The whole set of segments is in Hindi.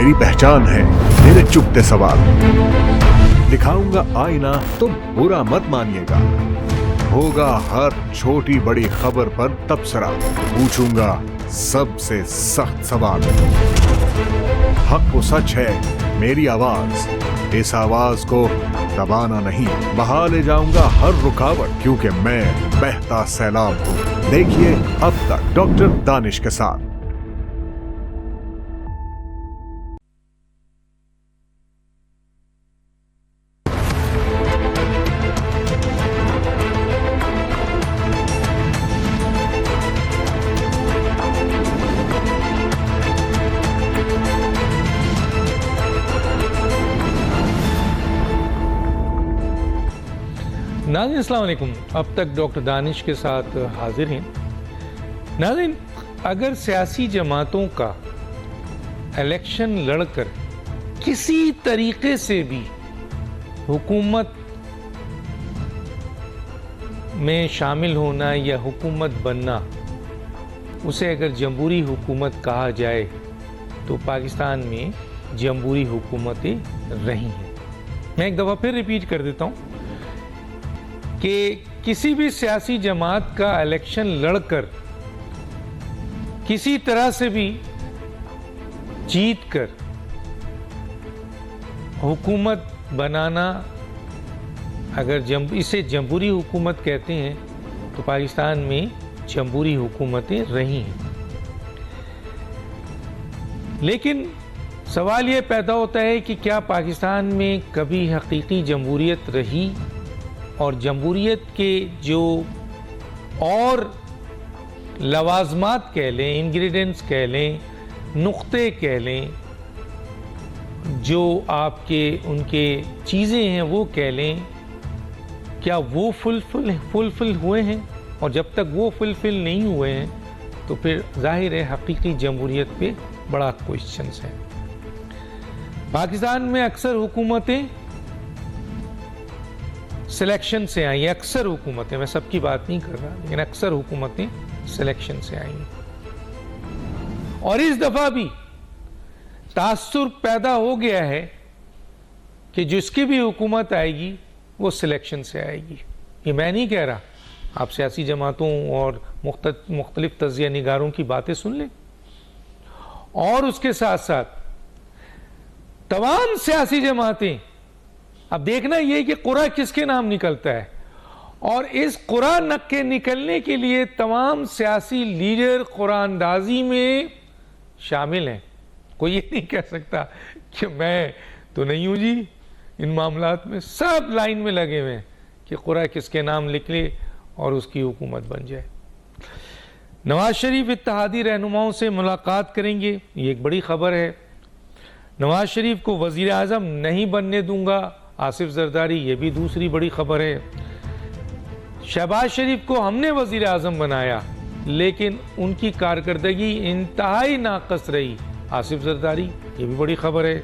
मेरी पहचान है, मेरे चुपते सवाल। दिखाऊंगा आईना तो बुरा मत मानिएगा, होगा हर छोटी बड़ी खबर पर तबसरा, पूछूंगा सबसे सख्त सवाल। हक वो सच है, मेरी आवाज, इस आवाज को दबाना नहीं, बहा ले जाऊंगा हर रुकावट, क्योंकि मैं बहता सैलाब हूं। देखिए अब तक डॉक्टर दानिश के साथ। नाज़रीन अस्सलाम वालेकुम। अब तक डॉक्टर दानिश के साथ हाजिर हैं। नाज़रीन, अगर सियासी जमातों का इलेक्शन लड़कर किसी तरीके से भी हुकूमत में शामिल होना या हुकूमत बनना, उसे अगर जमहूरी हुकूमत कहा जाए तो पाकिस्तान में जमहूरी हुकूमतें रही हैं। मैं एक दफ़ा फिर रिपीट कर देता हूँ कि किसी भी सियासी जमात का इलेक्शन लड़कर किसी तरह से भी जीत कर हुकूमत बनाना, अगर इसे जमहूरी हुकूमत कहते हैं तो पाकिस्तान में जमहूरी हुकूमतें रही हैं। लेकिन सवाल ये पैदा होता है कि क्या पाकिस्तान में कभी हकीकी जमहूरियत रही, और जमहूरियत के जो और लवाजमात कह लें, इंग्रेडिएंट्स कह लें, नुक्ते कह लें, जो आपके उनके चीज़ें हैं वो कह लें, क्या वो फुलफिल हुए हैं? और जब तक वो फुलफिल नहीं हुए हैं तो फिर जाहिर है हकीकी जमहूरियत पे बड़ा क्वेश्चंस है। पाकिस्तान में अक्सर हुकूमतें सिलेक्शन से आई, अक्सर हुकूमतें, मैं सबकी बात नहीं कर रहा, लेकिन अक्सर हुकूमतें सिलेक्शन से आई। और इस दफा भी तासुर पैदा हो गया है कि जिसकी भी हुकूमत आएगी वो सिलेक्शन से आएगी। ये मैं नहीं कह रहा, आप सियासी जमातों और मुख्तलिफ तज्जिया निगारों की बातें सुन लें। और उसके साथ साथ तमाम सियासी जमातें, अब देखना यह कि कुरा किसके नाम निकलता है, और इस कुरा के निकलने के लिए तमाम सियासी लीडर कुरानदाजी में शामिल हैं। कोई ये नहीं कह सकता कि मैं तो नहीं हूं जी इन मामलात में। सब लाइन में लगे हुए हैं कि कुरा किसके नाम निकले और उसकी हुकूमत बन जाए। नवाज शरीफ इत्तेहादी रहनुमाओं से मुलाकात करेंगे, ये एक बड़ी खबर है। नवाज शरीफ को वजीर आज़म नहीं बनने दूंगा आसिफ जरदारी, ये भी दूसरी बड़ी खबर है। शहबाज शरीफ को हमने वजीर आज़म बनाया लेकिन उनकी कारकर्दगी इंतहाई नाकस रही आसिफ जरदारी, ये भी बड़ी खबर है।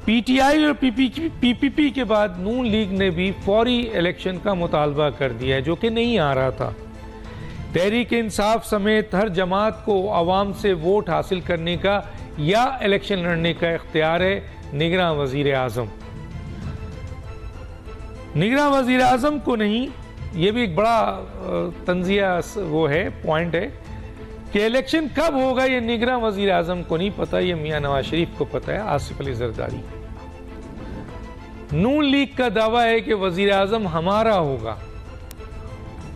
पीटीआई और पीपीपी के बाद नून लीग ने भी फौरी इलेक्शन का मुतालबा कर दिया है, जो कि नहीं आ रहा था। तहरीक इंसाफ समेत हर जमात को अवाम से वोट हासिल करने का या इलेक्शन लड़ने का इख्तियार है। निगरान वजीर आज़म, निगरान वजीर आज़म को नहीं, ये भी एक बड़ा तंजिया वो है, पॉइंट है कि इलेक्शन कब होगा ये निगरान वजीर आज़म को नहीं पता, ये मियां नवाज शरीफ को पता है, आसिफ अली जरदारी। नून लीग का दावा है कि वजीर आज़म हमारा होगा,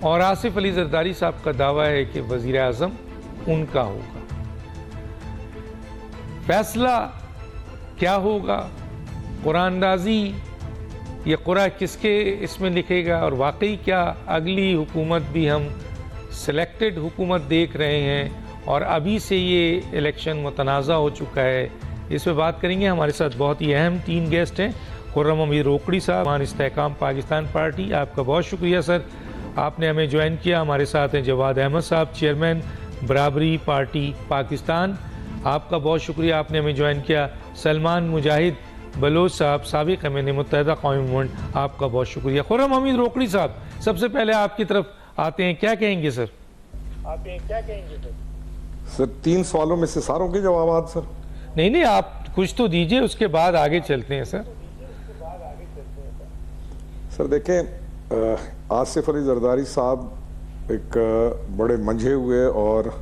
और आसिफ अली जरदारी साहब का दावा है कि वजीर आज़म उनका होगा। फैसला क्या होगा, कुरानदाजी ये कुरा किसके इसमें लिखेगा, और वाकई क्या अगली हुकूमत भी हम सिलेक्टेड हुकूमत देख रहे हैं और अभी से ये इलेक्शन मुतनाज़ा हो चुका है? इस पर बात करेंगे। हमारे साथ बहुत ही अहम 3 गेस्ट हैं। खुर्रम अमीर रोकड़ी साहब, इस्तेहकाम पाकिस्तान पार्टी, आपका बहुत शुक्रिया सर, आपने हमें ज्वाइन किया। हमारे साथ हैं जवाद अहमद साहब, चेयरमैन बराबरी पार्टी पाकिस्तान, आपका बहुत शुक्रिया, आपने हमें ज्वाइन किया। सलमान मुजाहिद बलोच साहब, साबिक अमीन मुत्तहिदा कौमी मूवमेंट, आपका बहुत शुक्रिया। खुर्रम अमीर रोकड़ी साहब, सबसे पहले आपकी तरफ आते हैं, क्या कहेंगे सर? सर 3 सवालों में से सारों के जवाब सर। नहीं, आप कुछ तो दीजिए, उसके बाद आगे चलते हैं सर। सर देखें, आसिफ अली जरदारी साहब एक बड़े मंझे हुए और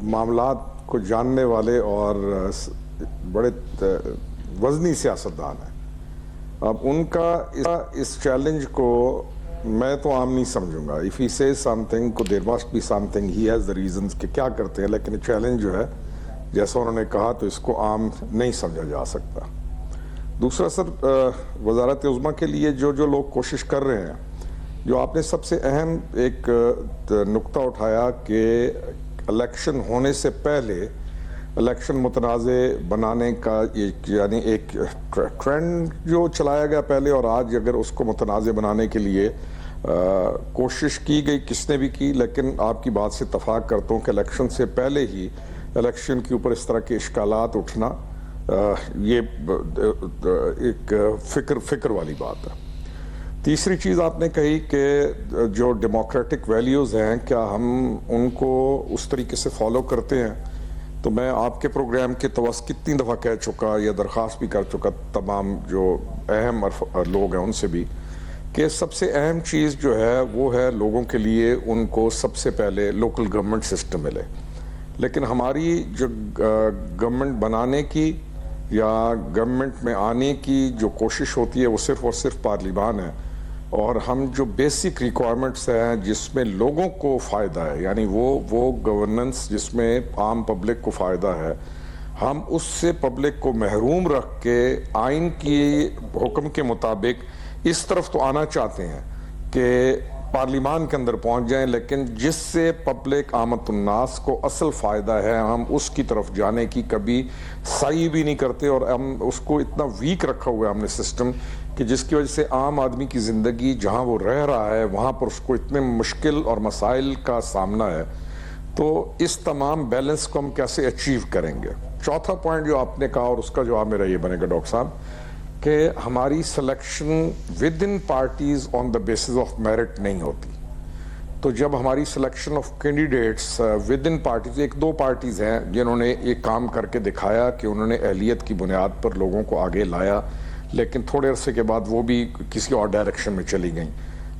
मामलात को जानने वाले और बड़े वजनी सियासतदान हैं। अब उनका इस चैलेंज को मैं तो आम नहीं समझूंगा। इफ़ ही से समथिंग को there must be something, he has the reasons कि क्या करते हैं, लेकिन चैलेंज जो है जैसा उन्होंने कहा तो इसको आम नहीं समझा जा सकता। दूसरा सर, वजारत उज़्मा के लिए जो जो लोग कोशिश कर रहे हैं, जो आपने सबसे अहम एक नुक्ता उठाया कि इलेक्शन होने से पहले इलेक्शन मुतनाज़े बनाने का यानी एक ट्रेंड जो चलाया गया पहले, और आज अगर उसको मुतनाज़े बनाने के लिए कोशिश की गई, किसने भी की, लेकिन आपकी बात से इत्तफाक करता हूँ कि इलेक्शन से पहले ही इलेक्शन के ऊपर इस तरह के इश्कालात उठना, ये एक फिक्र वाली बात है। तीसरी चीज़ आपने कही कि जो डेमोक्रेटिक वैल्यूज़ हैं, क्या हम उनको उस तरीके से फॉलो करते हैं? तो मैं आपके प्रोग्राम के तवस कितनी दफ़ा कह चुका या दरख्वास्त भी कर चुका तमाम जो अहम लोग हैं उनसे भी, कि सबसे अहम चीज़ जो है वो है लोगों के लिए उनको सबसे पहले लोकल गवर्नमेंट सिस्टम मिले। लेकिन हमारी जो गवर्नमेंट बनाने की या गवर्नमेंट में आने की जो कोशिश होती है वो सिर्फ़ और सिर्फ पार्लिमान है, और हम जो बेसिक रिक्वायरमेंट्स हैं जिसमें लोगों को फ़ायदा है, यानी वो गवर्नेंस जिसमें आम पब्लिक को फ़ायदा है, हम उससे पब्लिक को महरूम रख के आइन की हुक्म के मुताबिक इस तरफ तो आना चाहते हैं कि पार्लिमान के अंदर पहुंच जाएं, लेकिन जिससे पब्लिक आमतुन्नास को असल फ़ायदा है हम उसकी तरफ जाने की कभी सही भी नहीं करते। और हम उसको इतना वीक रखा हुआ है हमने सिस्टम कि जिसकी वजह से आम आदमी की ज़िंदगी जहां वो रह रहा है वहां पर उसको इतने मुश्किल और मसाइल का सामना है। तो इस तमाम बैलेंस को हम कैसे अचीव करेंगे? चौथा पॉइंट जो आपने कहा, और उसका जवाब मेरा ये बनेगा डॉक्टर साहब, कि हमारी selection with in parties on the basis of merit नहीं होती। तो जब हमारी selection of candidates with in parties, एक दो पार्टीज हैं जिन्होंने एक काम करके दिखाया कि उन्होंने अहलियत की बुनियाद पर लोगों को आगे लाया, लेकिन थोड़े अरसे के बाद वो भी किसी और डायरेक्शन में चली गई।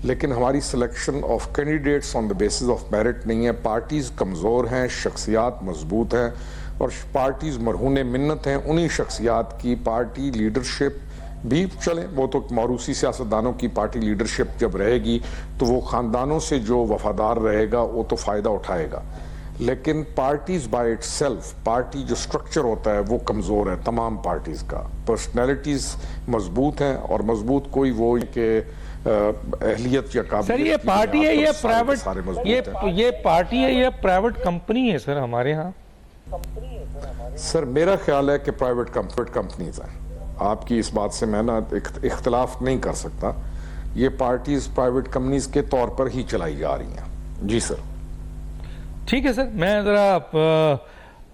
लेकिन हमारी selection of candidates on the basis of merit नहीं है। पार्टीज कमज़ोर हैं, शख्सियात मजबूत हैं, और पार्टीज मरहून मिन्नत हैं। उन्हीं शख्सियात की पार्टी लीडरशिप भी चले, वो तो मौरूसी सियासतदानों की पार्टी लीडरशिप जब रहेगी तो वो ख़ानदानों से जो वफादार रहेगा वो तो फ़ायदा उठाएगा। लेकिन पार्टीज बाय इटसेल्फ, पार्टी जो स्ट्रक्चर होता है वो कमज़ोर है तमाम पार्टीज़ का। पर्सनैलिटीज़ मजबूत हैं, और मजबूत कोई वो कि अहलियत या काबिलियत। सर ये पार्टी है, ये प्राइवेट, ये पार्टी है, ये प्राइवेट कंपनी है सर हमारे यहाँ? सर मेरा ख्याल है कि प्राइवेट कंपनीज हैं। आपकी इस बात से मैं ना इख्तलाफ नहीं कर सकता। ये पार्टीज प्राइवेट कंपनीज के तौर पर ही चलाई जा रही हैं। जी सर। ठीक है सर, मैं ज़रा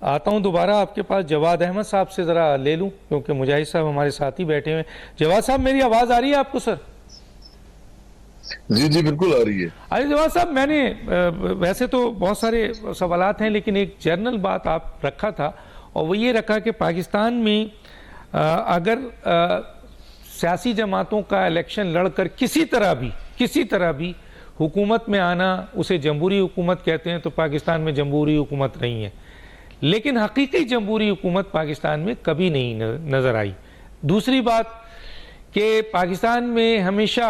आता हूँ दोबारा आपके पास। जवाद अहमद साहब से ज़रा ले लूँ, क्योंकि मुजाहिद साहब हमारे साथ ही बैठे हुए। जवाद साहब, मेरी आवाज़ आ रही है आपको सर? जी जी बिल्कुल आ रही है। अरे जवाद साहब, मैंने वैसे तो बहुत सारे सवालात हैं, लेकिन एक जनरल बात आप रखा था, और वो ये रखा कि पाकिस्तान में अगर सियासी जमातों का इलेक्शन लड़कर किसी तरह भी हुकूमत में आना, उसे जमहूरी हुकूमत कहते हैं, तो पाकिस्तान में जमहूरी हुकूमत नहीं है। लेकिन हकीकी जमहूरी हुकूमत पाकिस्तान में कभी नहीं नज़र आई। दूसरी बात कि पाकिस्तान में हमेशा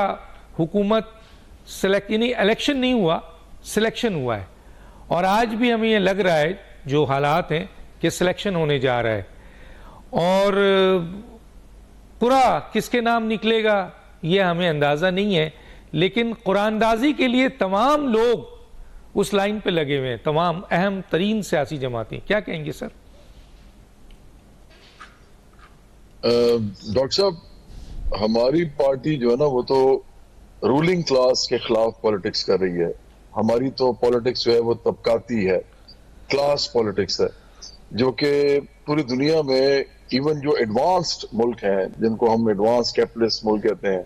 हुकूमत यानी इलेक्शन नहीं हुआ, सिलेक्शन हुआ है। और आज भी हमें ये लग रहा है, जो हालात हैं, कि सिलेक्शन होने जा रहा है, और पूरा किसके नाम निकलेगा ये हमें अंदाज़ा नहीं है। लेकिन कुरानदाजी के लिए तमाम लोग उस लाइन पे लगे हुए हैं, तमाम अहम तरीन सियासी जमातें। क्या कहेंगे सर? डॉक्टर साहब, हमारी पार्टी जो है ना वो तो रूलिंग क्लास के खिलाफ पॉलिटिक्स कर रही है। हमारी तो पॉलिटिक्स जो है वो तबकाती है, क्लास पॉलिटिक्स है, जो कि पूरी दुनिया में इवन जो एडवांस्ड मुल्क हैं, जिनको हम एडवांस कैपिटलिस्ट मुल्क कहते हैं,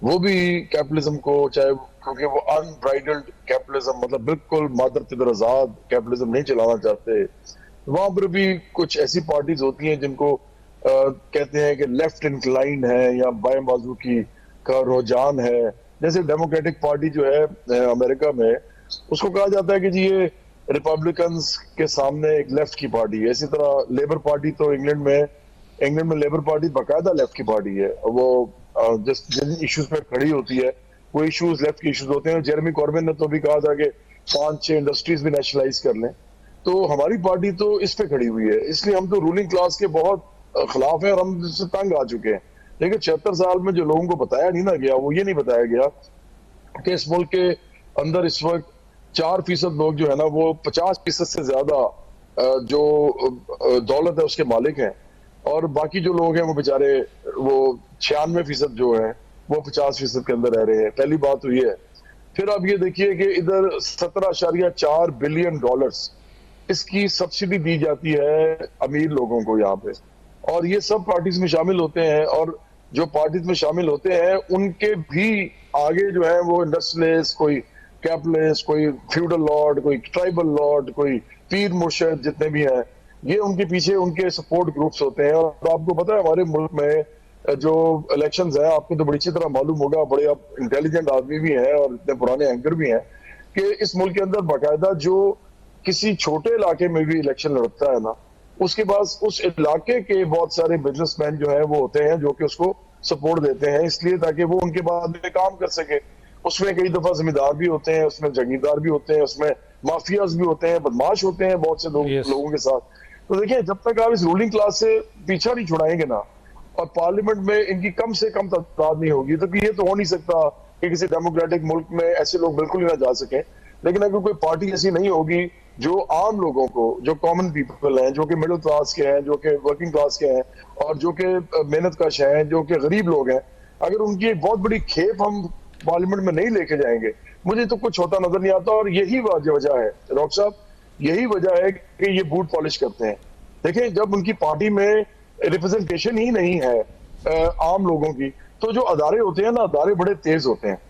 वो भी कैपिटलिज्म को, चाहे क्योंकि वो अनब्राइडल्ड कैपिटलिज्म, मतलब बिल्कुल मादर तिदर आजाद कैपिटलिज्म नहीं चलाना चाहते, वहां पर भी कुछ ऐसी पार्टीज होती हैं जिनको कहते हैं कि लेफ्ट इंक्लाइन है या बाएं बाजू की का रुझान है। जैसे डेमोक्रेटिक पार्टी जो है अमेरिका में, उसको कहा जाता है कि जी ये रिपब्लिकन्स के सामने एक लेफ्ट की पार्टी है। इसी तरह लेबर पार्टी तो इंग्लैंड में लेबर पार्टी बाकायदा लेफ्ट की पार्टी है। वो जिन इश्यूज पे खड़ी होती है वो इश्यूज लेफ्ट के इश्यूज होते हैं। जेरेमी कॉर्बिन ने तो भी कहा था कि 5-6 इंडस्ट्रीज भी नेशनलाइज कर लें। तो हमारी पार्टी तो इस पे खड़ी हुई है, इसलिए हम तो रूलिंग क्लास के बहुत खिलाफ हैं और हम इससे तंग आ चुके हैं। लेकिन 76 साल में जो लोगों को बताया नहीं ना गया, वो ये नहीं बताया गया कि इस मुल्क के अंदर इस वक्त 4% लोग जो है ना वो 50% से ज्यादा जो दौलत है उसके मालिक हैं, और बाकी जो लोग हैं वो बेचारे वो 96% जो है वो 50% के अंदर रह रहे हैं। पहली बात तो ये है। फिर आप ये देखिए कि इधर 17.4 बिलियन डॉलर्स इसकी सब्सिडी दी जाती है अमीर लोगों को यहाँ पे, और ये सब पार्टीज में शामिल होते हैं। और जो पार्टीज में शामिल होते हैं उनके भी आगे जो है वो इंडस्ट्रियलिस्ट, कोई कैपिटलिस्ट, कोई फ्यूडल लॉर्ड, कोई ट्राइबल लॉर्ड, कोई पीर मुर्शद, जितने भी हैं ये उनके पीछे उनके सपोर्ट ग्रुप्स होते हैं। और आपको पता है हमारे मुल्क में जो इलेक्शंस हैं, आपको तो बड़ी अच्छी तरह मालूम होगा, बड़े आप इंटेलिजेंट आदमी भी हैं और इतने पुराने एंकर भी हैं, कि इस मुल्क के अंदर बाकायदा जो किसी छोटे इलाके में भी इलेक्शन लड़ता है ना, उसके पास उस इलाके के बहुत सारे बिजनेसमैन जो है वो होते हैं जो कि उसको सपोर्ट देते हैं, इसलिए ताकि वो उनके बाद में काम कर सके। उसमें कई दफा जमींदार भी होते हैं, उसमें जगीरदार भी होते हैं, उसमें माफियाज भी होते हैं, बदमाश होते हैं बहुत से लोगों के साथ। तो देखिए, जब तक आप इस रूलिंग क्लास से पीछा नहीं छुड़ाएंगे ना, और पार्लियामेंट में इनकी कम से कम तादाद नहीं होगी, तो ये तो हो नहीं सकता कि किसी डेमोक्रेटिक मुल्क में ऐसे लोग बिल्कुल ही ना जा सके। लेकिन अगर कोई पार्टी ऐसी नहीं होगी जो आम लोगों को, जो कॉमन पीपल हैं, जो कि मिडिल क्लास के हैं, जो कि वर्किंग क्लास के हैं, और जो कि मेहनत कश हैं, जो कि गरीब लोग हैं, अगर उनकी एक बहुत बड़ी खेप हम पार्लियामेंट में नहीं लेके जाएंगे, मुझे तो कुछ होता नजर नहीं आता। और यही वजह है डॉक्टर साहब, यही वजह है कि ये बूट पॉलिश करते हैं। देखिए, जब उनकी पार्टी में रिप्रेजेंटेशन ही नहीं है आम लोगों की, तो जो अदारे होते हैं ना, अदारे बड़े तेज होते हैं।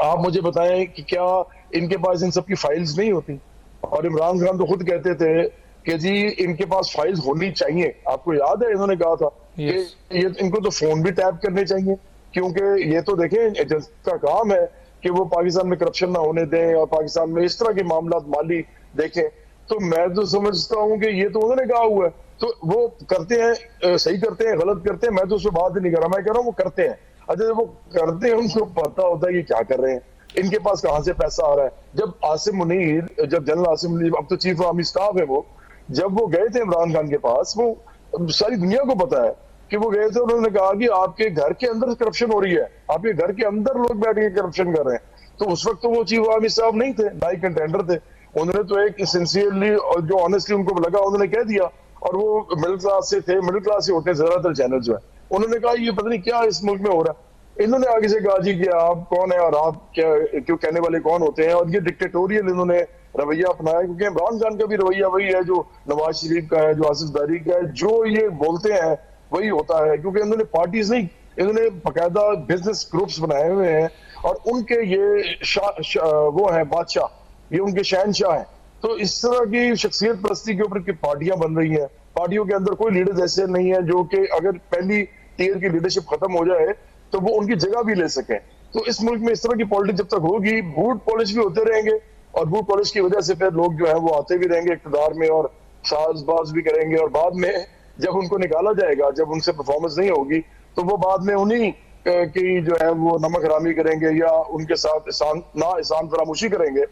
आप मुझे बताएं कि क्या इनके पास इन सब की फाइल्स नहीं होती? और इमरान खान तो खुद कहते थे कि जी इनके पास फाइल्स होनी चाहिए। आपको याद है इन्होंने कहा था कि ये इनको तो फोन भी टैप करने चाहिए, क्योंकि ये तो देखें एजेंसी का काम है कि वो पाकिस्तान में करप्शन ना होने दें और पाकिस्तान में इस तरह के मामला माली देखें। तो मैं तो समझता हूँ कि ये तो उन्होंने कहा हुआ है, तो वो करते हैं, सही करते हैं, गलत करते हैं, मैं तो उससे बात ही नहीं कर रहा। मैं कह रहा हूँ वो करते हैं। अच्छा, वो करते हैं, उनको पता होता है कि क्या कर रहे हैं, इनके पास कहां से पैसा आ रहा है। जब आसिम मुनीर, जब जनरल आसिम मुनीर, अब तो चीफ आर्मी स्टाफ है वो, जब वो गए थे इमरान खान के पास, वो सारी दुनिया को पता है कि वो गए थे। उन्होंने कहा कि आपके घर के अंदर करप्शन हो रही है, आपके घर के अंदर लोग बैठ के करप्शन कर रहे हैं। तो उस वक्त तो वो चीफ आर्मी स्टाफ नहीं थे, ना ही कंटेंडर थे। उन्होंने तो एक सिंसियरली और जो ऑनेस्टली उनको लगा उन्होंने कह दिया, और वो मिडिल क्लास से थे, मिडिल क्लास से होते हैं ज्यादातर चैनल जो है। उन्होंने कहा ये पता नहीं क्या इस मुल्क में हो रहा है। इन्होंने आगे से कहा जी कि आप कौन है और आप क्या क्यों कहने वाले कौन होते हैं, और ये डिक्टेटोरियल इन्होंने रवैया अपनाया, क्योंकि इमरान खान का भी रवैया वही है जो नवाज शरीफ का है, जो आसिफ जरदारी का है, जो ये बोलते हैं वही होता है। क्योंकि इन्होंने पार्टीज नहीं, इन्होंने बाकायदा बिजनेस ग्रुप्स बनाए हुए हैं, और उनके ये वो है बादशाह, ये उनके शहनशाह हैं। तो इस तरह की शख्सियत परस्ती के ऊपर पार्टियां बन रही हैं। पार्टियों के अंदर कोई लीडर्स ऐसे नहीं है जो कि अगर पहली टीयर की लीडरशिप खत्म हो जाए तो वो उनकी जगह भी ले सके। तो इस मुल्क में इस तरह की पॉलिटिक्स जब तक होगी, बूट पॉलिश भी होते रहेंगे, और बूट पॉलिश की वजह से फिर लोग जो है वो आते भी रहेंगे इक़्तिदार में और साजबाज भी करेंगे, और बाद में जब उनको निकाला जाएगा, जब उनसे परफॉर्मेंस नहीं होगी, तो वो बाद में उन्हीं की जो है वो नमक हरामी करेंगे या उनके साथ एहसान फरामोशी करेंगे।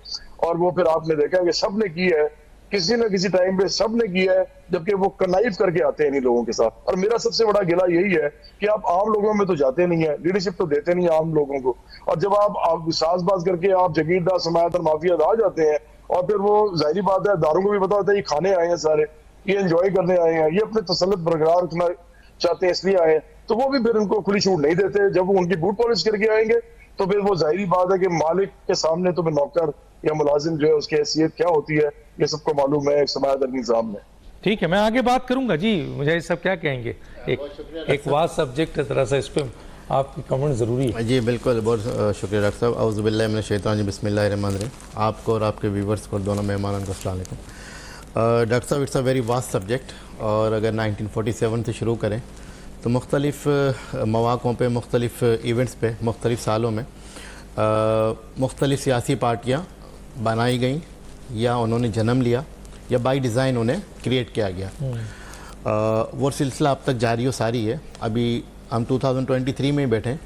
और वो फिर आपने देखा कि सब ने की है, किसी न किसी टाइम पे सब ने किया है, जबकि वो कनाइव करके आते हैं इन लोगों के साथ। और मेरा सबसे बड़ा गिला यही है कि आप आम लोगों में तो जाते नहीं है, लीडरशिप तो देते नहीं आम लोगों को, और जब आप साजबाज करके आप जगीरदार समायत और माफिया आ जाते हैं, और फिर वो जाहिर बात है दारों को भी पता होता है ये खाने आए हैं सारे, ये एंजॉय करने आए हैं, ये अपने तसल्लुत बरकरार रखना चाहते हैं इसलिए आए हैं, तो वो भी फिर उनको खुली छूट नहीं देते। जब वो उनकी बूट पॉलिश करके आएंगे तो फिर वो जाहिर बात है कि मालिक के सामने तो फिर नौकर या मुलाजिम जो है उसकी हैसियत क्या होती है ये सबको मालूम है एक समायत निज़ाम में। ठीक है, मैं आगे बात करूंगा जी, मुझे ये सब क्या कहेंगे, एक वास्ट सब्जेक्ट है तरह से, इस पर आपकी कमेंट ज़रूरी है। जी बिल्कुल, बहुत शुक्रिया डॉक्टर साहब। औज़ुबिल्लाहि मिनश शैतानिर रजीम, बिस्मिल्लाहिर रहमानिर रहीम। आपको और आपके व्यूवर्स को, दोनों मेहमानों को अस्सलाम वालेकुम। डॉक्टर साहब, it's a very vast subject, और अगर 1947 से शुरू करें तो मुख्तलिफ़ मौक़ों पे, मुख्तलिफ़ इवेंट्स पे, मुख्तलिफ़ सालों में मुख्तलिफ़ सियासी पार्टियाँ बनाई गई या उन्होंने जन्म लिया या बाई डिज़ाइन उन्हें क्रिएट किया गया। वो सिलसिला अब तक जारी व सारी है। अभी हम 2023 में ही बैठे हैं,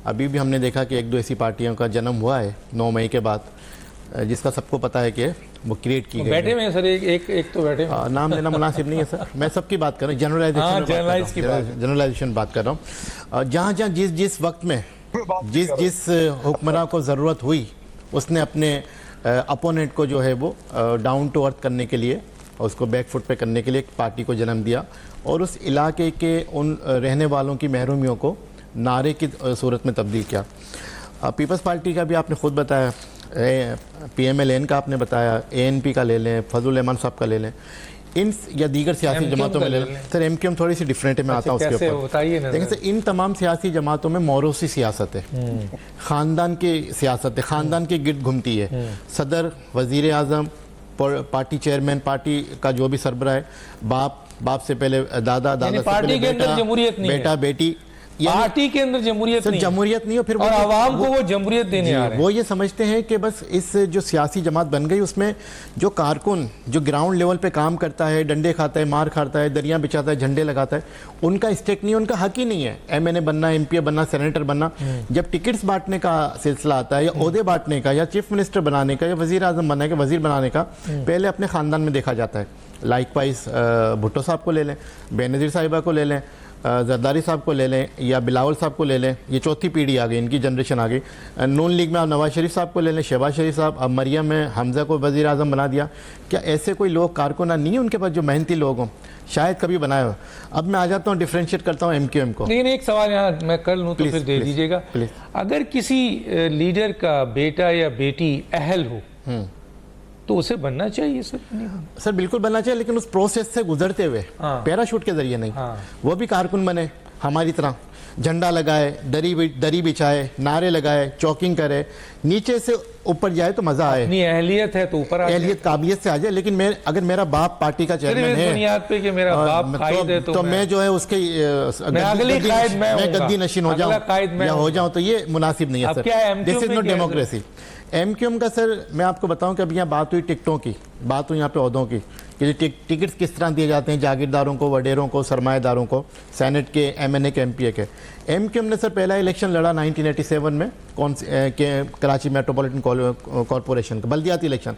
अभी भी हमने देखा कि एक दो ऐसी पार्टियों का जन्म हुआ है 9 मई के बाद, जिसका सबको पता है कि वो क्रिएट की गई। बैठे हुए हैं सर, एक तो बैठे हुए हैं। नाम लेना मुनासिब नहीं है सर, मैं सबकी बात कर रहा हूँ, जनरलाइजेशन बात कर रहा हूँ। जहाँ जहाँ जिस वक्त में जिस हुक्मरान को ज़रूरत हुई, उसने अपने अपोनेंट को जो है वो डाउन टू अर्थ करने के लिए, उसको बैक फुट पे करने के लिए एक पार्टी को जन्म दिया, और उस इलाके के उन रहने वालों की महरूमियों को नारे की सूरत में तब्दील किया। पीपल्स पार्टी का भी आपने ख़ुद बताया, PMLN का आपने बताया, ANP का ले लें, फजल रहमान साहब का ले लें, इन या दीगर सियासी जमातों में ले लें। सर MQM थोड़ी सी डिफरेंट है, मैं आता हूँ उसके ऊपर। देखिए सर, इन तमाम सियासी जमातों में मौरूसी सियासत है, ख़ानदान की सियासत है, ख़ानदान के गिर्द घूमती है। सदर, वज़ीर आज़म, पार्टी चेयरमैन, पार्टी का जो भी सरबराह है, बाप से पहले दादा, दादा से पहले बेटा, बेटी, पार्टी के अंदर जमहूरियत नहीं, जमहूरियत नहीं हो, फिर और आवाम को वो जमहूरियत देने आ रहे हैं। वो ये समझते हैं कि बस इस जो सियासी जमात बन गई, उसमें जो कारकुन जो ग्राउंड लेवल पे काम करता है, डंडे खाता है, मार खाता है, दरिया बिछाता है, झंडे लगाता है, उनका स्टेक नहीं है, उनका हक ही नहीं है MNA बनना, MP बनना, सेनेटर बनना। जब टिकट्स बांटने का सिलसिला आता है, या ओहदे बांटने का, या चीफ मिनिस्टर बनाने का, या वजीर आजम बनने का, वजीर बनाने का, पहले अपने खानदान में देखा जाता है। लाइकवाइज भुट्टो साहब को ले लें, बेनज़ीर साहिबा को ले लें, जरदारी साहब को ले लें, या बिलावल साहब को ले लें, ये चौथी पीढ़ी आ गई, इनकी जनरेशन आ गई। नून लीग में आप नवाज शरीफ साहब को ले लें, शहबाज शरीफ साहब, अब मरियम में हमज़ा को वज़ीर आज़म बना दिया। क्या ऐसे कोई लोग कारकुन नहीं है उनके पास जो मेहनती लोग हों? शायद कभी बनाए हो। अब मैं आ जाता हूँ, डिफ्रेंशिएट करता हूँ MQM को। लेकिन एक सवाल यहाँ मैं कर लूँ तो फिर दे दीजिएगा। अगर किसी लीडर का बेटा या बेटी अहल हो तो उसे बनना चाहिए सर? सर बिल्कुल बनना चाहिए, लेकिन उस प्रोसेस से गुजरते हुए, पैराशूट के जरिए नहीं। वो भी कारकुन बने हमारी तरह, झंडा लगाए, दरी बिछाए, नारे लगाए, चौकिंग करे, नीचे से ऊपर जाए तो मजा आए। अपनी अहलियत है तो ऊपर आ जाए, अहलियत काबिलियत से आ जाए। लेकिन मैं, अगर मेरा बाप पार्टी का चेयरमैन है, बुनियाद पे कि मेरा बाप कायद है, तो मैं जो है उसके मैं गद्दी नशीन हो जाऊं या हो जाऊं, तो ये मुनासिब नहीं है sir. This is not democracy. MQM का सर मैं आपको बताऊं कि अभी यहाँ बात हुई टिकटों की, बात हुई यहाँ पे ओहदों की, कि टिकट्स किस तरह दिए जाते हैं जागीरदारों को, वडेरों को, सरमाएदारों को, सेनेट के, MNA के, MPA के। MQM ने सर पहला इलेक्शन लड़ा 1987 में, कराची मेट्रोपॉलिटन कॉरपोरेशन का बल्दियाती इलेक्शन।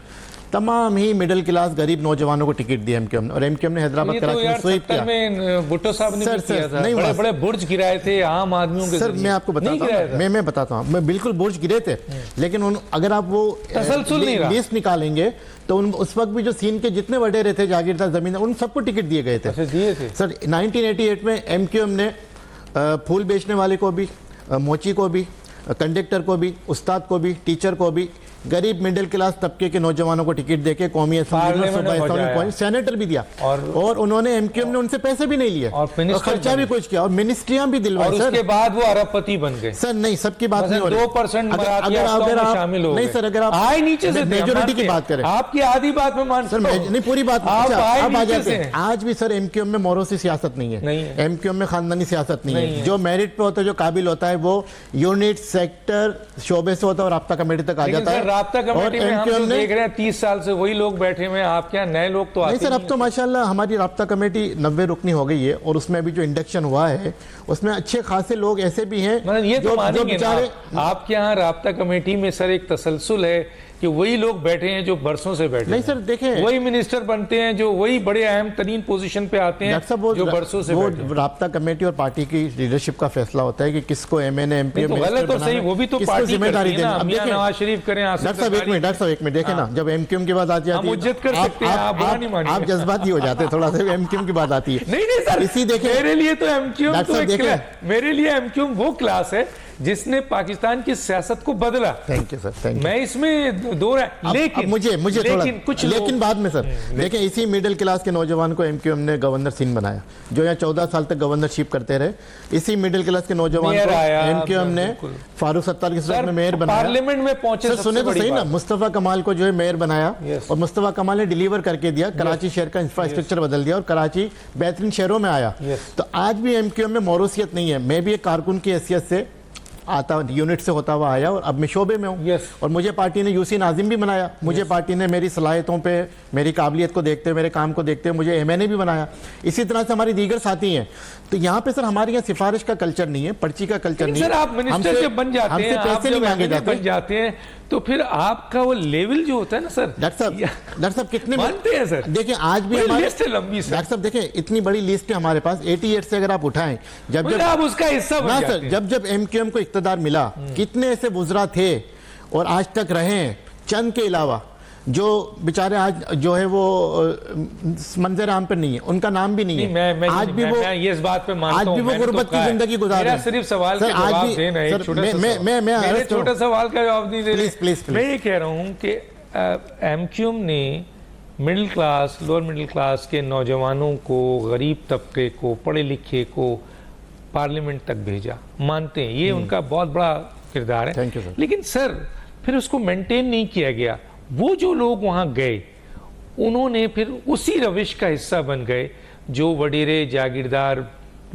तमाम ही मिडिल क्लास गरीब नौजवानों को टिकट दिया MQM, और MQM ने हैदराबाद, कराची में स्वीप किया। भुट्टो साहब ने किया था, बड़े बड़े बुर्ज गिराए थे आम आदमियों के। सर मैं आपको बताता हूँ, मैं बताता हूँ, मैं बिल्कुल बुर्ज गिरे थे, लेकिन अगर आप वो लिस्ट निकालेंगे तो उस वक्त भी जो सीन के जितने वडेरे थे, जागीरदार, जमीन, उन सबको टिकट दिए गए थे। सर 1988 में MQM ने फूल बेचने वाले को भी, मोची को भी, कंडक्टर को भी, उस्ताद को भी, टीचर को भी, गरीब मिडिल क्लास तबके के नौजवानों को टिकट देके कौमी असेंबली सेनेटर भी दिया, और उन्होंने MQM ने उनसे पैसे भी नहीं लिए, और खर्चा भी कुछ किया, और मिनिस्ट्रियां भी दिलवाई। उसके बाद वो अरबपति बन गए। सर नहीं, सबकी बात नहीं हो रही। 2% अगर आप शामिल हो, नहीं सर, अगर आप आए नीचे से, मेजोरिटी की बात करें, आपकी आधी बात में मान सर, नहीं पूरी बात अब आ जाते हैं। आज भी सर MQM में मौरूसी सियासत नहीं है, MQM में खानदानी सियासत नहीं है। जो मेरिट पे होता है, जो काबिल होता है, वो यूनिट, सेक्टर, शोबे से होता है और राब्ता कमेटी तक आ जाता है। राब्ता कमेटी में हम तो देख रहे हैं 30 साल से वही लोग बैठे हुए हैं, आप क्या नए लोग तो आते नहीं सर। अब तो माशाल्लाह हमारी राब्ता कमेटी 90 रुकनी हो गई है, और उसमें अभी जो इंडक्शन हुआ है उसमें अच्छे खासे लोग ऐसे भी हैं, ये तो मानेंगे ना, आपके यहाँ राब्ता कमेटी में सर एक तसलसल है कि वही लोग बैठे हैं जो बरसों से बैठे नहीं सर, देखें वही मिनिस्टर बनते हैं, जो वही बड़े अहम तरीन पोजीशन पे आते हैं, जो बरसों से बैठे हैं। राब्ता कमेटी और पार्टी की लीडरशिप का फैसला होता है कि किसको MNA, MP गलत और सही वो भी तो पार्टी जिम्मेदारी देना। अब देखिए नवाज शरीफ करें, डॉक्टर साहब एक मिनट देखें ना, जब MQM की बात आती है, आप जज्बाती हो जाते हैं थोड़ा सा, MQM की बात आती है। नहीं सर, इसी देखें, मेरे लिए तो MQM वो क्लास है जिसने पाकिस्तान की सियासत को बदला। Thank you sir, thank you. मैं इसमें दो लेकिन अब मुझे थोड़ा कुछ लेकिन बाद में सर देखिए, इसी मिडिल क्लास के नौजवान को एमक्यूएम ने गवर्नर सिंह बनाया, जो यहाँ 14 साल तक गवर्नरशिप करते रहे। इसी मिडिल क्लास के नौजवान को एमक्यूएम ने फारूक सत्तार की सूरत में मेयर बनाया, पार्लियामेंट में पहुंचे। सर सुने तो सही ना, मुस्तफा कमाल को जो है मेयर बनाया, और मुस्तफा कमाल ने डिलीवर करके दिया, कराची शहर का इंफ्रास्ट्रक्चर बदल दिया और कराची बेहतरीन शहरों में आया। तो आज भी एमक्यूएम में मौरूसियत नहीं है। मैं भी एक कारकुन की हैसियत से आता यूनिट से होता हुआ आया और अब मैं शोबे में हूँ। और मुझे पार्टी ने यूसी नाजिम भी बनाया, मुझे पार्टी ने मेरी सलाहियतों पे, मेरी काबिलियत को देखते हुए, मेरे काम को देखते हुए मुझे एमएनए भी बनाया। इसी तरह से हमारी दीगर साथी हैं। तो यहाँ पे सर हमारे यहाँ सिफारिश का कल्चर नहीं है, पर्ची का कल्चर नहीं है। सर आप मिनिस्टर जब बन जाते हैं, पैसे नहीं मांगे जाते हैं, तो फिर आपका वो लेवल जो होता है ना सर। डॉक्टर साहब कितने मानते हैं सर? देखिए आज भी हमारी लिस्ट है लंबी सर। डॉक्टर साहब देखिए इतनी बड़ी लिस्ट है हमारे पास, 88 से अगर आप उठाएं, जब आप उसका हिस्सा बन जाते हैं। जब एमक्यूएम को इक्तदार मिला, कितने ऐसे बुजरा थे और आज तक रहे, चंद के अलावा जो बेचारे आज जो है वो मंजर आम पर नहीं है, उनका नाम भी नहीं है। आज भी वो ये इस बात पे मानता हूं, आज भी वो गुर्बत की जिंदगी गुजार रहे हैं। सिर्फ सवाल का जवाब देना है, छोटा सवाल का जवाब नहीं दे रहे। प्लीज मैं ये कह रहा हूं कि एमक्यूएम ने middle class, lower middle class के नौजवानों को, गरीब तबके को, पढ़े लिखे को पार्लियामेंट तक भेजा, मानते हैं ये उनका बहुत बड़ा किरदार है। लेकिन सर फिर उसको मेंटेन नहीं किया गया। वो जो लोग वहां गए उन्होंने फिर उसी रविश का हिस्सा बन गए जो वडेरे जागीरदार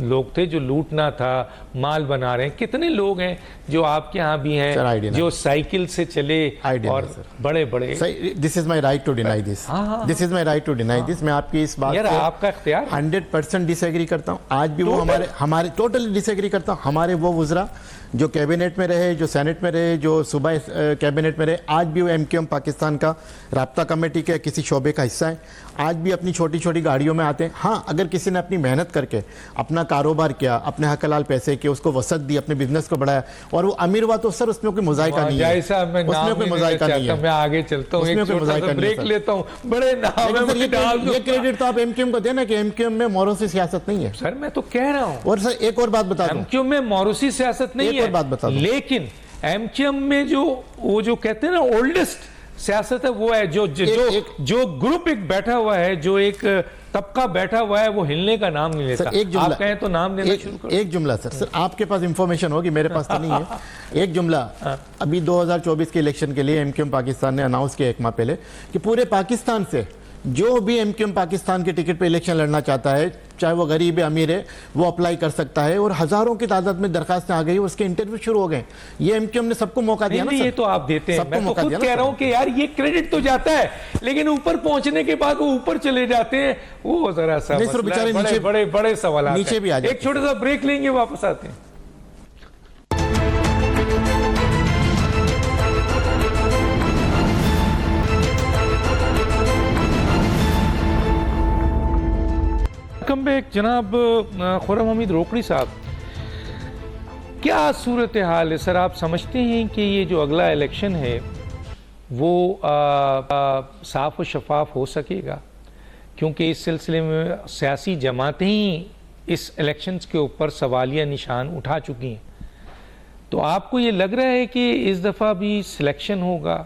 लोग थे, जो लूटना था, माल बना रहे हैं। कितने लोग हैं जो आपके यहाँ भी हैं जो साइकिल से चले और बड़े बड़े। This is my right to deny this, this is my right to deny this. मैं आपकी इस बात से आपका इख्तियार 100% डिसएग्री करता हूँ। आज भी वो हमारे टोटली डिसएग्री करता हूँ। हमारे वो वुज़रा जो कैबिनेट में रहे, जो सेनेट में रहे, जो सूबाई कैबिनेट में रहे, आज भी वो एमक्यूएम पाकिस्तान का राब्ता कमेटी के किसी शोबे का हिस्सा है। आज भी अपनी छोटी छोटी गाड़ियों में आते हैं। हाँ, अगर किसी ने अपनी मेहनत करके अपना कारोबार किया, अपने हक हलाल पैसे किए, उसको वसत दी, अपने बिजनेस को बढ़ाया और वो अमीर हुआ, तो सर उसमें कोई मुजाहिका नहीं है, उसमें कोई मुजाहिका नहीं है। मैं आगे चलता हूँ, एक छोटा सा ब्रेक लेता हूँ। बड़े नाम ये क्रेडिट तो आप एमक्यूएम को देना कि एमक्यूएम में मौरूसी सियासत नहीं है। सर मैं तो कह रहा हूँ। और सर एक और बात बता दूं, एमक्यूएम में मौरूसी सियासत नहीं है, बात बता दूं, लेकिन एमक्यूएम में जो कहते हैं ना ओल्डेस्ट सियासत है, वो है जो ग्रुप एक बैठा हुआ है, जो एक तबका बैठा हुआ है, वो हिलने का नाम नहीं लेता। आप कहें तो नाम देना शुरू करो। एक जुमला सर आपके पास इंफॉर्मेशन होगी, मेरे पास तो नहीं है। एक जुमला, अभी 2024 के इलेक्शन के लिए एमक्यूएम पाकिस्तान ने अनाउंस किया एक माह पहले कि पूरे पाकिस्तान से जो भी एमक्यूएम पाकिस्तान के टिकट पे इलेक्शन लड़ना चाहता है, चाहे वो गरीब है अमीर है, वो अप्लाई कर सकता है। और हजारों की तादाद में दरखास्तें आ गई, उसके इंटरव्यू शुरू हो गए। ये एमक्यूएम ने सबको मौका दिया ना। ये तो आप देते हैं, मैं तो खुद कह रहा हूं कि यार ये क्रेडिट तो जाता है, लेकिन ऊपर पहुंचने के बाद वो ऊपर चले जाते हैं, वो जरा सा बेचारे नीचे बड़े बड़े सवाल नीचे भी आ जाते हैं। एक छोटा सा ब्रेक लेंगे, वापस आते हैं। वेलकम बैक जनाब खुर्रम हमीद रोकड़ी साहब, क्या सूरत हाल है सर? आप समझते हैं कि ये जो अगला इलेक्शन है वो साफ और शफाफ हो सकेगा? क्योंकि इस सिलसिले में सियासी जमातें ही इस इलेक्शंस के ऊपर सवालिया निशान उठा चुकी हैं। तो आपको ये लग रहा है कि इस दफ़ा भी सिलेक्शन होगा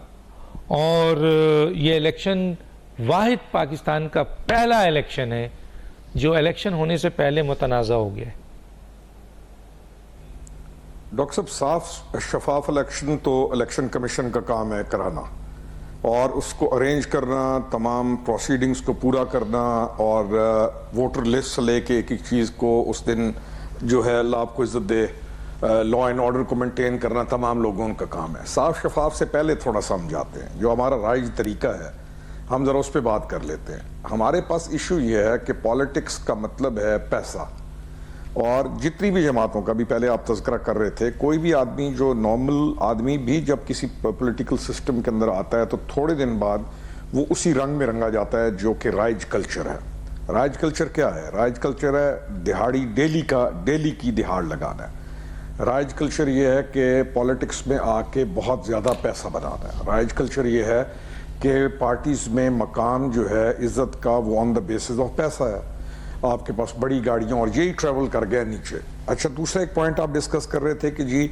और ये इलेक्शन वाहिद पाकिस्तान का पहला इलेक्शन है जो इलेक्शन होने से पहले मुतनाज़ा हो गया है? डॉक्टर साहब, साफ शफाफ इलेक्शन तो इलेक्शन कमीशन का काम है कराना, और उसको अरेंज करना, तमाम प्रोसीडिंग्स को पूरा करना, और वोटर लिस्ट से लेके एक एक चीज़ को उस दिन जो है अल्लाह आपको इज्जत दे, लॉ एंड ऑर्डर को मेंटेन करना तमाम लोगों का काम है। साफ शफाफ से पहले थोड़ा समझाते हैं, जो हमारा राइज तरीका है हम ज़रा उस पर बात कर लेते हैं। हमारे पास इशू ये है कि पॉलिटिक्स का मतलब है पैसा, और जितनी भी जमातों का भी पहले आप तज़किरा कर रहे थे, कोई भी आदमी जो नॉर्मल आदमी भी जब किसी पॉलिटिकल सिस्टम के अंदर आता है तो थोड़े दिन बाद वो उसी रंग में रंगा जाता है जो कि राइज कल्चर है। राइज कल्चर क्या है? राइज कल्चर है दिहाड़ी, डेली की दिहाड़ लगाना है। राइज कल्चर ये है कि पॉलिटिक्स में आके बहुत ज़्यादा पैसा बनाना है। राइज कल्चर ये है कि पार्टीज में मकाम जो है इज्जत का वो ऑन द बेसिस ऑफ पैसा है। आपके पास बड़ी गाड़ियां और यही ट्रेवल कर गए नीचे। अच्छा, दूसरा एक पॉइंट आप डिस्कस कर रहे थे कि जी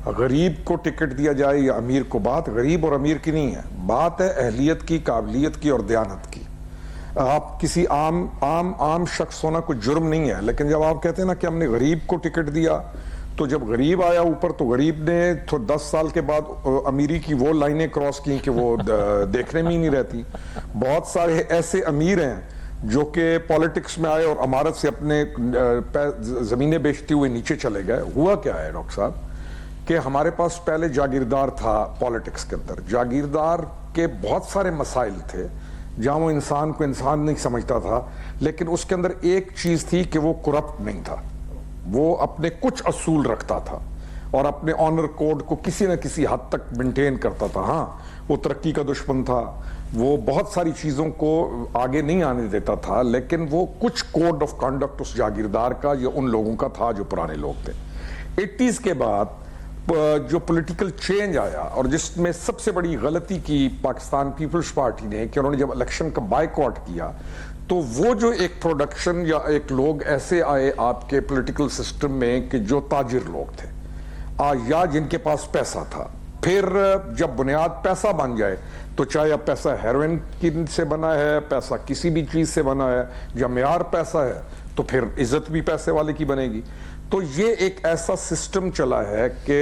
गरीब को टिकट दिया जाए या अमीर को। बात गरीब और अमीर की नहीं है, बात है अहलियत की, काबिलियत की और दयानत की। आप किसी आम शख्स होना कोई जुर्म नहीं है, लेकिन जब आप कहते हैं ना कि हमने गरीब को टिकट दिया, तो जब गरीब आया ऊपर तो गरीब ने तो 10 साल के बाद अमीरी की वो लाइनें क्रॉस की कि वो देखने में ही नहीं रहती। बहुत सारे ऐसे अमीर हैं जो कि पॉलिटिक्स में आए और अमारत से अपने जमीनें बेचते हुए नीचे चले गए। हुआ क्या है डॉक्टर साहब कि हमारे पास पहले जागीरदार था पॉलिटिक्स के अंदर। जागीरदार के बहुत सारे मसाइल थे जहां वो इंसान को इंसान नहीं समझता था, लेकिन उसके अंदर एक चीज थी कि वो करप्ट नहीं था। वो अपने कुछ असूल रखता था और अपने ऑनर कोड को किसी न किसी हद तक मेंटेन करता था। हाँ, वो तरक्की का दुश्मन था, वो बहुत सारी चीजों को आगे नहीं आने देता था, लेकिन वो कुछ कोड ऑफ कंडक्ट उस जागीरदार का या उन लोगों का था जो पुराने लोग थे। 80s के बाद जो पॉलिटिकल चेंज आया और जिसमें सबसे बड़ी गलती की पाकिस्तान पीपल्स पार्टी ने कि उन्होंने जब इलेक्शन का बायकॉट किया, तो वो जो एक प्रोडक्शन या एक लोग ऐसे आए आपके पॉलिटिकल सिस्टम में कि जो ताजिर लोग थे या जिनके पास पैसा था। फिर जब बुनियाद पैसा बन जाए तो चाहे अब पैसा हेरोइन की से बना है, पैसा किसी भी चीज से बना है, जब मेयार पैसा है तो फिर इज्जत भी पैसे वाले की बनेगी। तो ये एक ऐसा सिस्टम चला है कि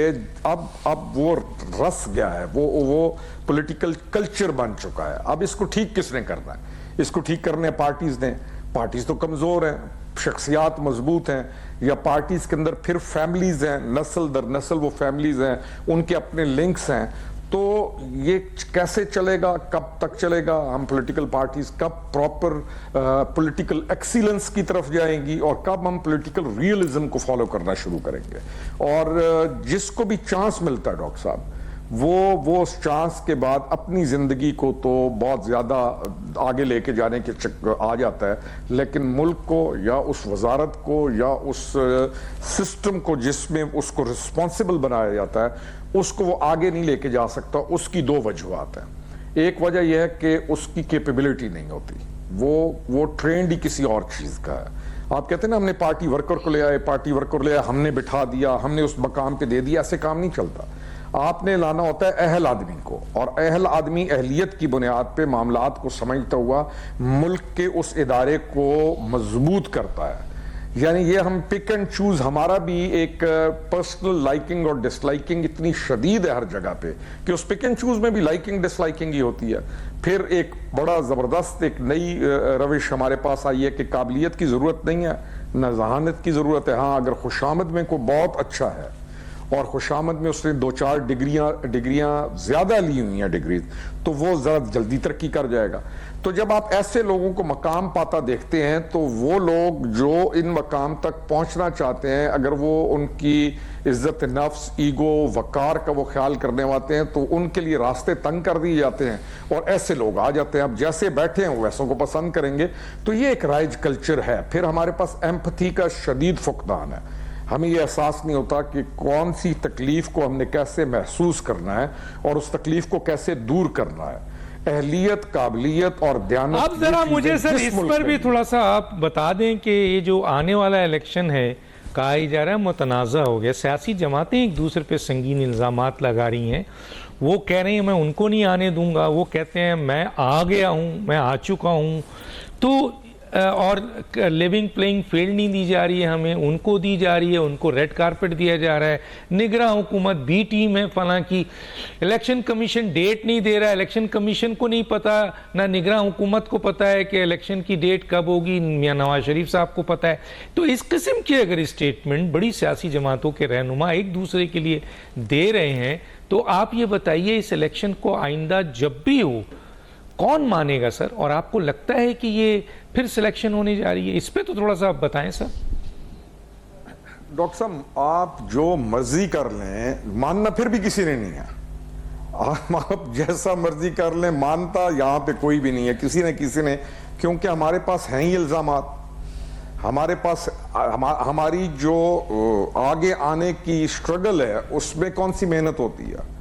अब वो रस गया है, वो पॉलिटिकल कल्चर बन चुका है। अब इसको ठीक किसने करना है? इसको ठीक करने पार्टीज ने। पार्टीज तो कमजोर हैं, शख्सियात मजबूत हैं, या पार्टीज के अंदर फिर फैमिलीज हैं, नस्ल दर नस्ल वो फैमिलीज हैं, उनके अपने लिंक्स हैं। तो ये कैसे चलेगा, कब तक चलेगा? हम पॉलिटिकल पार्टीज कब प्रॉपर पॉलिटिकल एक्सीलेंस की तरफ जाएंगी और कब हम पॉलिटिकल रियलिज्म को फॉलो करना शुरू करेंगे? और जिसको भी चांस मिलता है डॉक्टर साहब, वो उस चांस के बाद अपनी जिंदगी को तो बहुत ज्यादा आगे लेके जाने के आ जाता है, लेकिन मुल्क को या उस वजारत को या उस सिस्टम को जिसमें उसको रिस्पॉन्सिबल बनाया जाता है, उसको वो आगे नहीं लेके जा सकता। उसकी दो वजूहत हैं। एक वजह यह है कि उसकी कैपेबिलिटी नहीं होती, वो ट्रेंड ही किसी और चीज का है। आप कहते हैं ना हमने पार्टी वर्कर को ले आए, पार्टी वर्कर ले आए, हमने बिठा दिया, हमने उस मकाम पे दे दिया, ऐसे काम नहीं चलता। आपने लाना होता है अहल आदमी को, और अहल आदमी अहलियत की बुनियाद पे मामलात को समझता हुआ मुल्क के उस इदारे को मजबूत करता है। यानी ये हम पिक एंड चूज, हमारा भी एक पर्सनल लाइकिंग और डिसलाइकिंग इतनी शदीद है हर जगह पे कि उस पिक एंड चूज में भी लाइकिंग डिसलाइकिंग ही होती है। फिर एक बड़ा जबरदस्त एक नई रविश हमारे पास आई है कि काबिलियत की जरूरत नहीं है, न जहानत की जरूरत है। हाँ, अगर खुशामद में कोई बहुत अच्छा है और खुशामद में उसने 2-4 डिग्रियां ज्यादा ली हुई हैं डिग्री, तो वो जरा जल्दी तरक्की कर जाएगा। तो जब आप ऐसे लोगों को मकाम पाता देखते हैं, तो वो लोग जो इन मकाम तक पहुंचना चाहते हैं, अगर वो उनकी इज्जत नफ्स, ईगो, वकार का वो ख्याल करने वाले हैं, तो उनके लिए रास्ते तंग कर दिए जाते हैं और ऐसे लोग आ जाते हैं। अब जैसे बैठे हैं वैसों को पसंद करेंगे। तो ये एक राइज कल्चर है। फिर हमारे पास एम्पैथी का शदीद फुकदान है। हमें यह एहसास नहीं होता कि कौन सी तकलीफ को हमने कैसे महसूस करना है और उस तकलीफ को कैसे दूर करना है। अहलियत, काबिलियत और दयानत। अब जरा मुझे सर इस पर भी थोड़ा सा आप बता दें कि ये जो आने वाला इलेक्शन है, कहा ही जा रहा है मुतनाज़ा हो गया, सियासी जमातें एक दूसरे पे संगीन इल्ज़ामात लगा रही हैं। वो कह रही हैं मैं उनको नहीं आने दूंगा, वो कहते हैं मैं आ गया हूँ, मैं आ चुका हूँ। तो और लिविंग प्लेइंग फील्ड नहीं दी जा रही है हमें, उनको दी जा रही है, उनको रेड कारपेट दिया जा रहा है। निगरां हुकूमत भी टीम है फलां की, इलेक्शन कमीशन डेट नहीं दे रहा है, इलेक्शन कमीशन को नहीं पता, ना निगरां हुकूमत को पता है कि इलेक्शन की डेट कब होगी, मियां नवाज शरीफ साहब को पता है। तो इस किस्म के अगर स्टेटमेंट बड़ी सियासी जमातों के रहनुमा एक दूसरे के लिए दे रहे हैं, तो आप ये बताइए इस इलेक्शन को आइंदा जब भी हो कौन मानेगा सर? और आपको लगता है कि ये फिर सिलेक्शन होने जा रही है? इस पे तो थोड़ा सा आप बताएं सर। डॉक्टर साहब, आप जो मर्जी कर लें, मानना फिर भी किसी ने नहीं है। आप जैसा मर्जी कर लें, मानता यहाँ पे कोई भी नहीं है, किसी ने किसी ने, क्योंकि हमारे पास हैं ही इल्जामात। हमारे पास हमारी जो आगे आने की स्ट्रगल है उसमें कौन सी मेहनत होती है।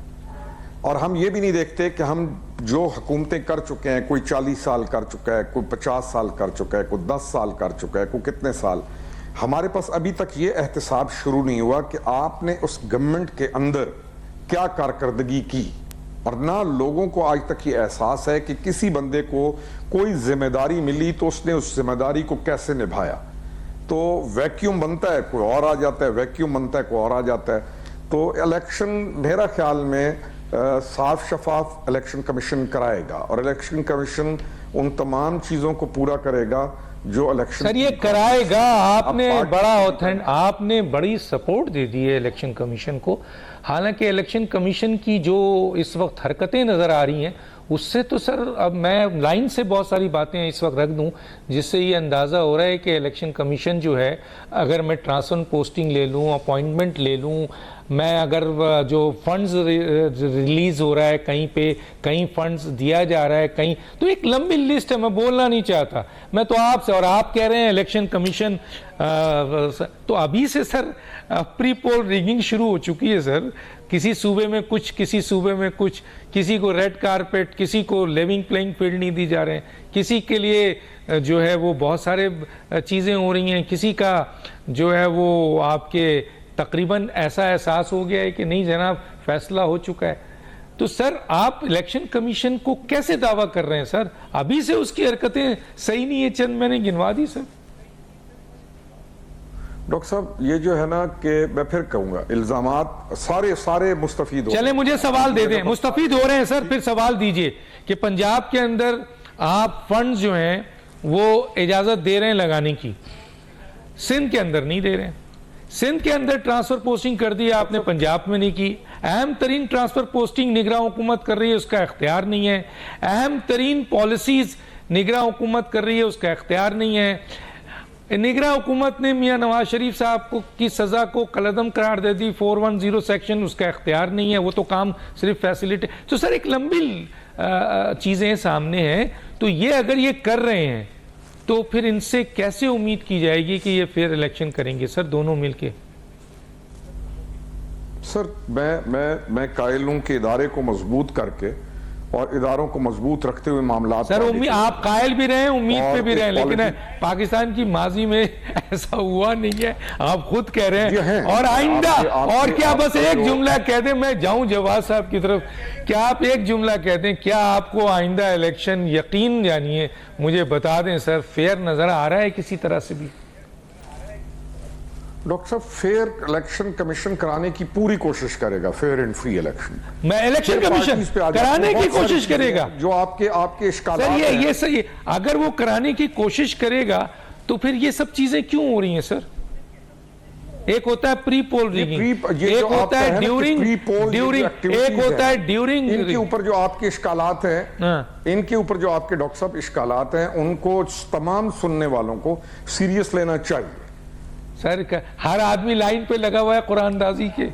और हम ये भी नहीं देखते कि हम जो हुकूमतें कर चुके हैं, कोई 40 साल कर चुका है, कोई 50 साल कर चुका है, कोई 10 साल कर चुका है, कोई कितने साल, हमारे पास अभी तक ये एहतसाब शुरू नहीं हुआ कि आपने उस गवर्नमेंट के अंदर क्या कारकर्दगी की, और ना लोगों को आज तक ये एहसास है कि किसी बंदे को कोई जिम्मेदारी मिली तो उसने उस जिम्मेदारी को कैसे निभाया। तो वैक्यूम बनता है, कोई और आ जाता है, वैक्यूम बनता है, कोई और आ जाता है। तो इलेक्शन मेरा ख्याल में साफ शफाफ इलेक्शन कमीशन कराएगा, और इलेक्शन कमीशन उन तमाम चीजों को पूरा करेगा जो इलेक्शन सर ये कराएगा। आपने बड़ी सपोर्ट दे दी है इलेक्शन कमीशन को। हालांकि इलेक्शन कमीशन की जो इस वक्त हरकतें नजर आ रही हैं उससे तो सर अब मैं लाइन से बहुत सारी बातें इस वक्त रख दूं जिससे ये अंदाज़ा हो रहा है कि इलेक्शन कमीशन जो है, अगर मैं ट्रांसफर पोस्टिंग ले लूं, अपॉइंटमेंट ले लूं, मैं अगर जो फंड्स रिलीज हो रहा है कहीं पे, कहीं फंड्स दिया जा रहा है कहीं, तो एक लंबी लिस्ट है। मैं बोलना नहीं चाहता, मैं तो आपसे, और आप कह रहे हैं इलेक्शन कमीशन, तो अभी से सर प्री पोल रिगिंग शुरू हो चुकी है सर। किसी सूबे में कुछ, किसी सूबे में कुछ, किसी को रेड कारपेट, किसी को लेवलिंग प्लेइंग फील्ड नहीं दी जा रहे हैं, किसी के लिए जो है वो बहुत सारे चीज़ें हो रही हैं, किसी का जो है वो आपके तकरीबन ऐसा एहसास हो गया है कि नहीं जनाब फैसला हो चुका है। तो सर आप इलेक्शन कमीशन को कैसे दावा कर रहे हैं सर? अभी से उसकी हरकतें सही नहीं है, चंद मैंने गिनवा दी सर। डॉक्टर साहब ये जो है ना कि मैं फिर कहूंगा इल्जामात सारे मुस्तफीद हो। चले मुझे सवाल दे दें, मुस्तफीद हो रहे हैं सर, फिर सवाल दीजिए कि पंजाब के अंदर आप फंड जो हैं वो इजाजत दे रहे हैं लगाने की, सिंध के अंदर नहीं दे रहे हैं। सिंध के अंदर ट्रांसफर पोस्टिंग कर दी आपने, पंजाब में नहीं की। अहम तरीन ट्रांसफर पोस्टिंग निगरान हुकूमत कर रही है, उसका इख्तियार नहीं है। अहम तरीन पॉलिसीज निगरान हुकूमत कर रही है, उसका इख्तियार नहीं है। निगरान हुकूमत ने मियां नवाज शरीफ साहब को की सजा को कलअदम करार दे दी, 410 सेक्शन, उसका इख्तियार नहीं है, वो तो काम सिर्फ फैसिलिटी। तो सर एक लंबी चीजें सामने हैं, तो ये अगर ये कर रहे हैं तो फिर इनसे कैसे उम्मीद की जाएगी कि ये फिर इलेक्शन करेंगे सर दोनों मिलके? सर मैं कायल हूं कि इदारे को मजबूत करके और इदारों को मजबूत रखते हुए मामला। सर उम्मीद, आप कायल भी रहे, उम्मीद पे भी रहे, लेकिन पाकिस्तान की माजी में ऐसा हुआ नहीं है, आप खुद कह रहे हैं। और आइंदा और क्या, बस एक जुमला कह दें, मैं जाऊं जवाद साहब की तरफ, क्या आप एक जुमला कह दें, क्या आपको आइंदा इलेक्शन यकीन जानिए मुझे बता दें सर, फेयर नजर आ रहा है किसी तरह से भी? डॉक्टर साहब फेयर इलेक्शन कमीशन कराने की पूरी कोशिश करेगा, फेयर एंड फ्री इलेक्शन। मैं इलेक्शन कमीशन कराने की कोशिश करेगा जो आपके इश्कालात सर, ये सही। अगर वो कराने की कोशिश करेगा तो फिर ये सब चीजें क्यों हो रही हैं सर? एक होता है प्री पोल रिगिंग, एक होता है ड्यूरिंग, एक होता है ड्यूरिंग। इनके ऊपर जो आपके इश्कालात हैं, इनके ऊपर जो आपके डॉक्टर साहब इश्कालात हैं, उनको तमाम सुनने वालों को सीरियस लेना चाहिए। सर हर आदमी लाइन पे लगा हुआ है कुरानदाजी के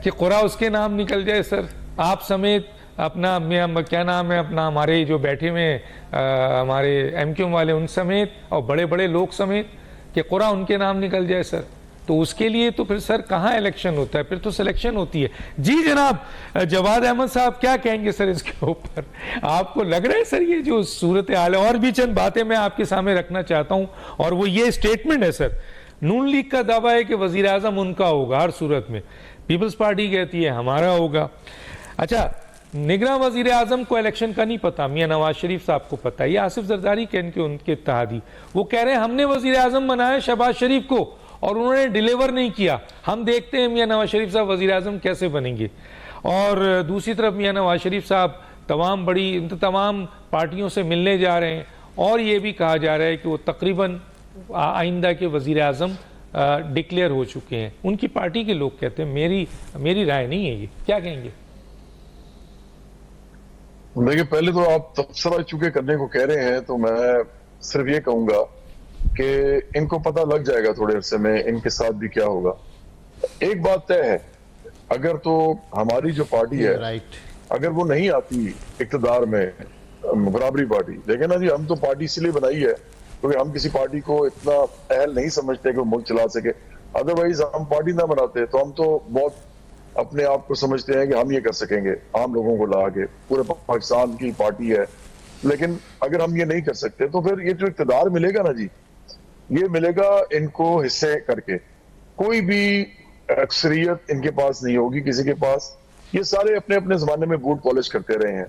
कि कुरान उसके नाम निकल जाए सर, आप समेत, अपना क्या नाम है अपना, हमारे जो बैठे हुए हमारे एमक्यूएम वाले उन समेत, और बड़े बड़े लोग समेत, कि कुरान उनके नाम निकल जाए सर। तो उसके लिए तो फिर सर कहाँ इलेक्शन होता है, फिर तो सिलेक्शन होती है। जी जनाब जवाद अहमद साहब क्या कहेंगे सर इसके ऊपर? आपको लग रहा है सर ये जो सूरत हाल है? और भी चंद बातें मैं आपके सामने रखना चाहता हूँ, और वो ये स्टेटमेंट है सर, नून लीग का दावा है कि वजीर आजम उनका होगा हर सूरत में, पीपल्स पार्टी कहती है हमारा होगा। अच्छा, निगरान वजीर आजम को इलेक्शन का नहीं पता, मियां नवाज शरीफ साहब को पता है, ये आसिफ जरदारी के उनके इत्तेहादी, वो कह रहे हैं हमने वजीर आजम बनाया शहबाज शरीफ को और उन्होंने डिलीवर नहीं किया, हम देखते हैं मियां नवाज शरीफ साहब वजीर आजम कैसे बनेंगे। और दूसरी तरफ मियां नवाज शरीफ साहब तमाम पार्टियों से मिलने जा रहे हैं, और ये भी कहा जा रहा है कि वो तकरीबन आइंदा के वजीर आजम डिक्लेयर हो चुके हैं। उनकी पार्टी के लोग कहते हैं, मेरी राय नहीं है ये, क्या कहेंगे? देखिए पहले तो आप तबसरा चुके करने को कह रहे हैं, तो मैं सिर्फ ये कहूंगा कि इनको पता लग जाएगा थोड़े अरसे में इनके साथ भी क्या होगा। एक बात तय है, अगर तो हमारी जो पार्टी है अगर वो नहीं आती इक्तदार में, बराबरी पार्टी, देखें ना जी, हम तो पार्टी इसलिए बनाई है क्योंकि हम किसी पार्टी को इतना अहल नहीं समझते कि वो मुल्क चला सके। अदरवाइज हम पार्टी ना बनाते तो हम तो बहुत अपने आप को समझते हैं कि हम ये कर सकेंगे, आम लोगों को ला के, पूरे पाकिस्तान की पार्टी है। लेकिन अगर हम ये नहीं कर सकते तो फिर ये जो इक़्तिदार मिलेगा ना जी, ये मिलेगा इनको हिस्से करके, कोई भी अक्सरियत इनके पास नहीं होगी किसी के पास। ये सारे अपने अपने जमाने में बूट पॉलिश करते रहे हैं,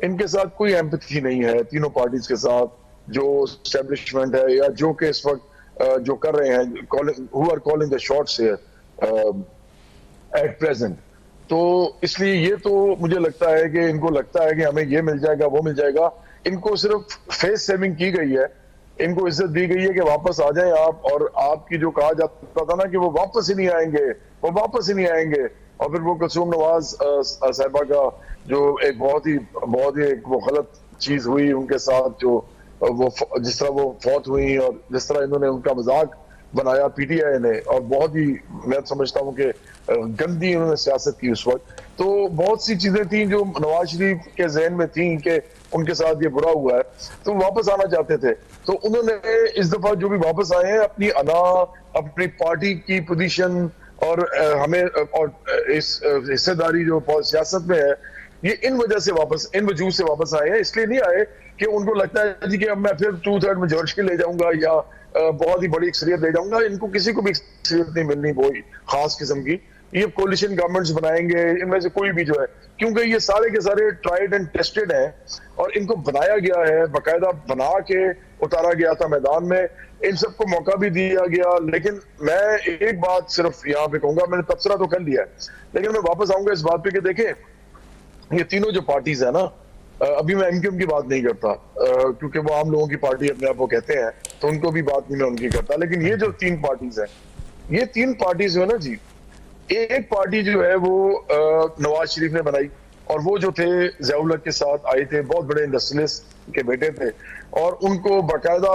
इनके साथ कोई एम्पैथी नहीं है तीनों पार्टीज के साथ, जो एस्टेब्लिशमेंट है या जो कि इस वक्त जो कर रहे हैं, who are calling the shots here at present. तो इसलिए ये तो मुझे लगता है कि इनको लगता है कि हमें ये मिल जाएगा वो मिल जाएगा। इनको सिर्फ फेस सेविंग की गई है, इनको इज्जत दी गई है कि वापस आ जाएं आप, और आपकी जो कहा जाता था ना कि वो वापस ही नहीं आएंगे, वो वापस ही नहीं आएंगे। और फिर वो कुलसूम नवाज साहिबा का जो एक बहुत ही वो गलत चीज हुई उनके साथ, जो वो जिस तरह वो फौत हुई और जिस तरह इन्होंने उनका मजाक बनाया पीटीआई ने, और बहुत ही मैं समझता हूँ कि गंदी उन्होंने सियासत की उस वक्त। तो बहुत सी चीजें थी जो नवाज शरीफ के जहन में थी कि उनके साथ ये बुरा हुआ है, तो वापस आना चाहते थे। तो उन्होंने इस दफा जो भी वापस आए हैं, अपनी अना, अपनी पार्टी की पोजीशन और हमें और इस हिस्सेदारी जो सियासत में है, ये इन वजह से वापस, इन वजूद से वापस आए हैं। इसलिए नहीं आए कि उनको लगता है जी कि अब मैं फिर 2/3 मेजॉरिटी ले जाऊंगा या बहुत ही बड़ी अक्सरियत ले जाऊंगा। इनको किसी को भी अक्सरियत नहीं मिलनी कोई खास किस्म की। ये कोलिशन गवर्नमेंट्स बनाएंगे, इनमें से कोई भी जो है, क्योंकि ये सारे के सारे ट्राइड एंड टेस्टेड हैं और इनको बनाया गया है, बाकायदा बना के उतारा गया था मैदान में, इन सबको मौका भी दिया गया। लेकिन मैं एक बात सिर्फ यहाँ पे कहूंगा, मैंने तबसरा तो कर लिया है, लेकिन मैं वापस आऊंगा इस बात पे कि देखें ये तीनों जो पार्टीज है ना, अभी मैं एमक्यूएम की बात नहीं करता क्योंकि वो आम लोगों की पार्टी अपने आप को कहते हैं, तो उनको भी बात नहीं मैं उनकी करता। लेकिन ये जो तीन पार्टीज है, ये तीन पार्टीज जो है ना जी, एक पार्टी जो है वो नवाज शरीफ ने बनाई, और वो जो थे ज़िया-उल हक के साथ आए थे, बहुत बड़े इंडस्ट्रियलिस्ट के बेटे थे, और उनको बाकायदा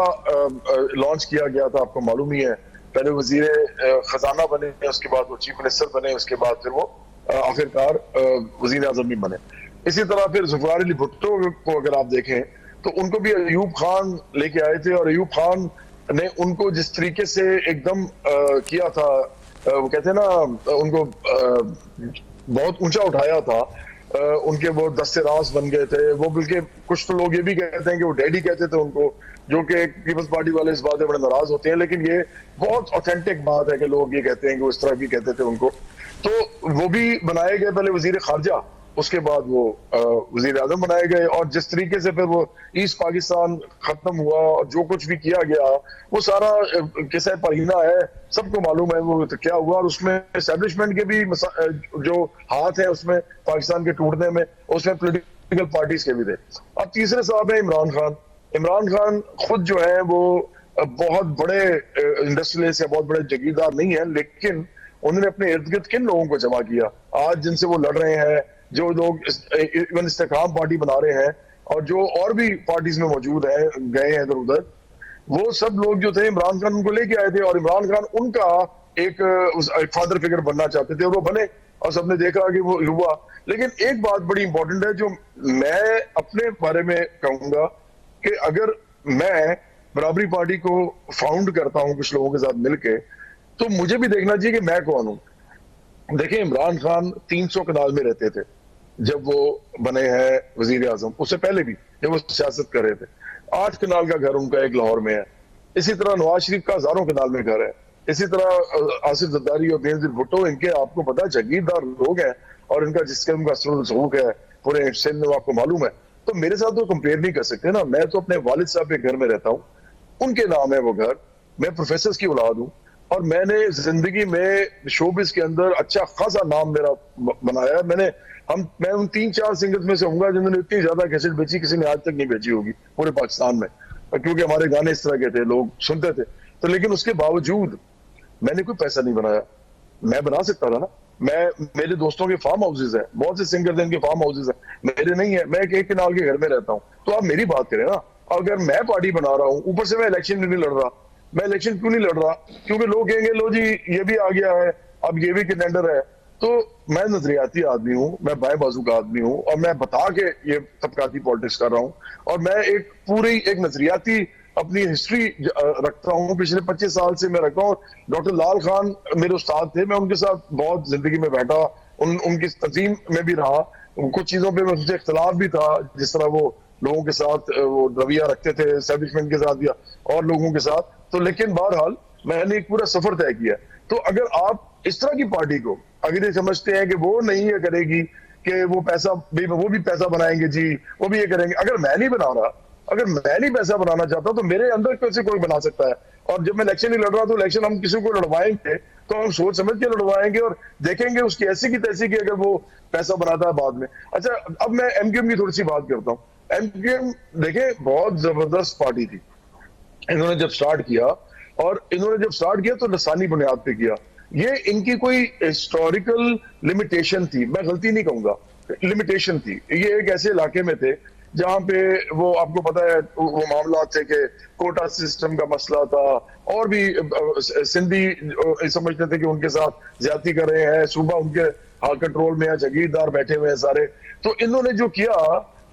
लॉन्च किया गया था। आपको मालूम ही है, पहले वजीर खजाना बने, उसके बाद वो चीफ मिनिस्टर बने, उसके बाद फिर वो आखिरकार वजीर आजम भी बने। इसी तरह फिर ज़ुल्फ़िकार अली भुट्टो को अगर आप देखें तो उनको भी अयूब खान लेके आए थे, और अयूब खान ने उनको जिस तरीके से एकदम किया था, वो कहते हैं ना, उनको बहुत ऊंचा उठाया था, उनके वो दस्ते रास बन गए थे वो। बल्कि कुछ तो लोग ये भी कहते हैं कि वो डैडी कहते थे उनको, जो कि पीपल्स पार्टी वाले इस बात से बड़े नाराज होते हैं, लेकिन ये बहुत ऑथेंटिक बात है कि लोग ये कहते हैं कि वो इस तरह भी कहते थे उनको। तो वो भी बनाए गए पहले वजीर खारजा, उसके बाद वो वजीर आजम बनाए गए, और जिस तरीके से फिर वो ईस्ट पाकिस्तान खत्म हुआ और जो कुछ भी किया गया वो सारा किस्सा पहीना है, सबको मालूम है वो तो क्या हुआ। और उसमें एस्टेब्लिशमेंट के भी जो हाथ है उसमें पाकिस्तान के टूटने में, उसमें पॉलिटिकल पार्टीज के भी थे। अब तीसरे साहब है इमरान खान। इमरान खान खुद जो है वो बहुत बड़े इंडस्ट्रियलिस्ट या बहुत बड़े जागीरदार नहीं है, लेकिन उन्होंने अपने इर्द गिर्द किन लोगों को जमा किया आज जिनसे वो लड़ रहे हैं, जो लोग इवन इस्तेकाम पार्टी बना रहे हैं, और जो और भी पार्टीज में मौजूद है, गए हैं इधर उधर, वो सब लोग जो थे इमरान खान उनको लेके आए थे, और इमरान खान उनका एक फादर फिगर बनना चाहते थे, और वो बने, और सबने देखा कि वो हुआ। लेकिन एक बात बड़ी इंपॉर्टेंट है जो मैं अपने बारे में कहूंगा कि अगर मैं बराबरी पार्टी को फाउंड करता हूं कुछ लोगों के साथ मिलके, तो मुझे भी देखना चाहिए कि मैं कौन हूं। देखिए, इमरान खान 300 कनाल में रहते थे जब वो बने हैं वजीर आजम, उससे पहले भी जब वो सियासत कर रहे थे 8 कनाल का घर उनका एक लाहौर में है। इसी तरह नवाज शरीफ का हजारों कनाल में घर है। इसी तरह आसिफ जरदारी और बेनजीर भुट्टो, इनके आपको पता है जागीरदार लोग हैं, और इनका जिस किस्म का सलूक है पूरे सिंध में आपको मालूम है। तो मेरे साथ तो कंपेयर नहीं कर सकते ना। मैं तो अपने वालिद साहब के घर में रहता हूँ, उनके नाम है वो घर, मैं प्रोफेसर की औलाद हूँ, और मैंने जिंदगी में शोबिस के अंदर अच्छा खासा नाम मेरा बनाया है। मैं उन 3-4 सिंगर्स में से हूँगा जिन्होंने इतनी ज्यादा कैसेट बेची किसी ने आज तक नहीं बेची होगी पूरे पाकिस्तान में, क्योंकि हमारे गाने इस तरह के थे, लोग सुनते थे। तो लेकिन उसके बावजूद मैंने कोई पैसा नहीं बनाया। मैं बना सकता था ना, मेरे दोस्तों के फार्म हाउसेज है, बहुत से सिंगर्स हैं, इनके फार्म हाउसेज है, मेरे नहीं है। मैं एक कनाल के घर में रहता हूँ, तो आप मेरी बात करें ना। अगर मैं पार्टी बना रहा हूँ, ऊपर से मैं इलेक्शन भी नहीं लड़ रहा, मैं इलेक्शन क्यों नहीं लड़ रहा? क्योंकि लोग कहेंगे लो जी ये भी आ गया है, अब ये भी कंटेंडर है। तो मैं नजरियाती आदमी हूँ, मैं बाएं बाजू का आदमी हूँ, और मैं बता के ये तबकाती पॉलिटिक्स कर रहा हूँ, और मैं एक नजरियाती अपनी हिस्ट्री रखता हूँ। पिछले 25 साल से मैं रखता हूँ। डॉक्टर लाल खान मेरे उस्ताद थे, मैं उनके साथ बहुत जिंदगी में बैठा, उनकी तंजीम में भी रहा, कुछ चीजों पे मुझसे इख्तलाफ भी था, जिस तरह वो लोगों के साथ वो रवैया रखते थे एस्टेब्लिशमेंट के साथ या और लोगों के साथ। तो लेकिन बहरहाल मैंने एक पूरा सफर तय किया। तो अगर आप इस तरह की पार्टी को अगर ये समझते हैं कि वो नहीं ये करेगी कि वो पैसा वो भी पैसा बनाएंगे जी, वो भी ये करेंगे, अगर मैं नहीं बना रहा, अगर मैं नहीं पैसा बनाना चाहता तो मेरे अंदर कैसे कोई बना सकता है? और जब मैं इलेक्शन नहीं लड़ रहा तो इलेक्शन हम किसी को लड़वाएंगे तो हम सोच समझ के लड़वाएंगे और देखेंगे उसकी ऐसी की तैसी की अगर वो पैसा बनाता है बाद में। अच्छा, अब मैं एमक्यूएम की थोड़ी सी बात करता हूँ। एमक्यूएम देखें बहुत जबरदस्त पार्टी थी। इन्होंने जब स्टार्ट किया तो लसानी बुनियाद पे किया। ये इनकी कोई हिस्टोरिकल लिमिटेशन थी, मैं गलती नहीं कहूंगा, लिमिटेशन थी। ये एक ऐसे इलाके में थे जहां पे वो आपको पता है वो मामला थे कि कोटा सिस्टम का मसला था और भी सिंधी समझते थे कि उनके साथ ज्यादती कर रहे हैं, सूबा उनके हाल कंट्रोल में है, जागीरदार बैठे हुए हैं सारे। तो इन्होंने जो किया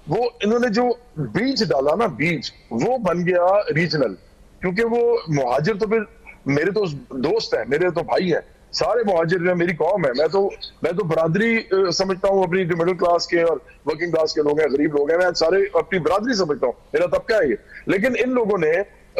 वो इन्होंने जो बीज डाला ना, बीज वो बन गया रीजनल, क्योंकि वो मुहाजिर तो फिर मेरे तो दोस्त हैं, मेरे तो भाई हैं, सारे मुहाजिर हैं, मेरी कौम है। मैं तो बरादरी समझता हूँ अपनी, जो मिडिल क्लास के और वर्किंग क्लास के लोग हैं, गरीब लोग हैं, मैं सारे अपनी बरादरी समझता हूँ, मेरा तबका है ये। लेकिन इन लोगों ने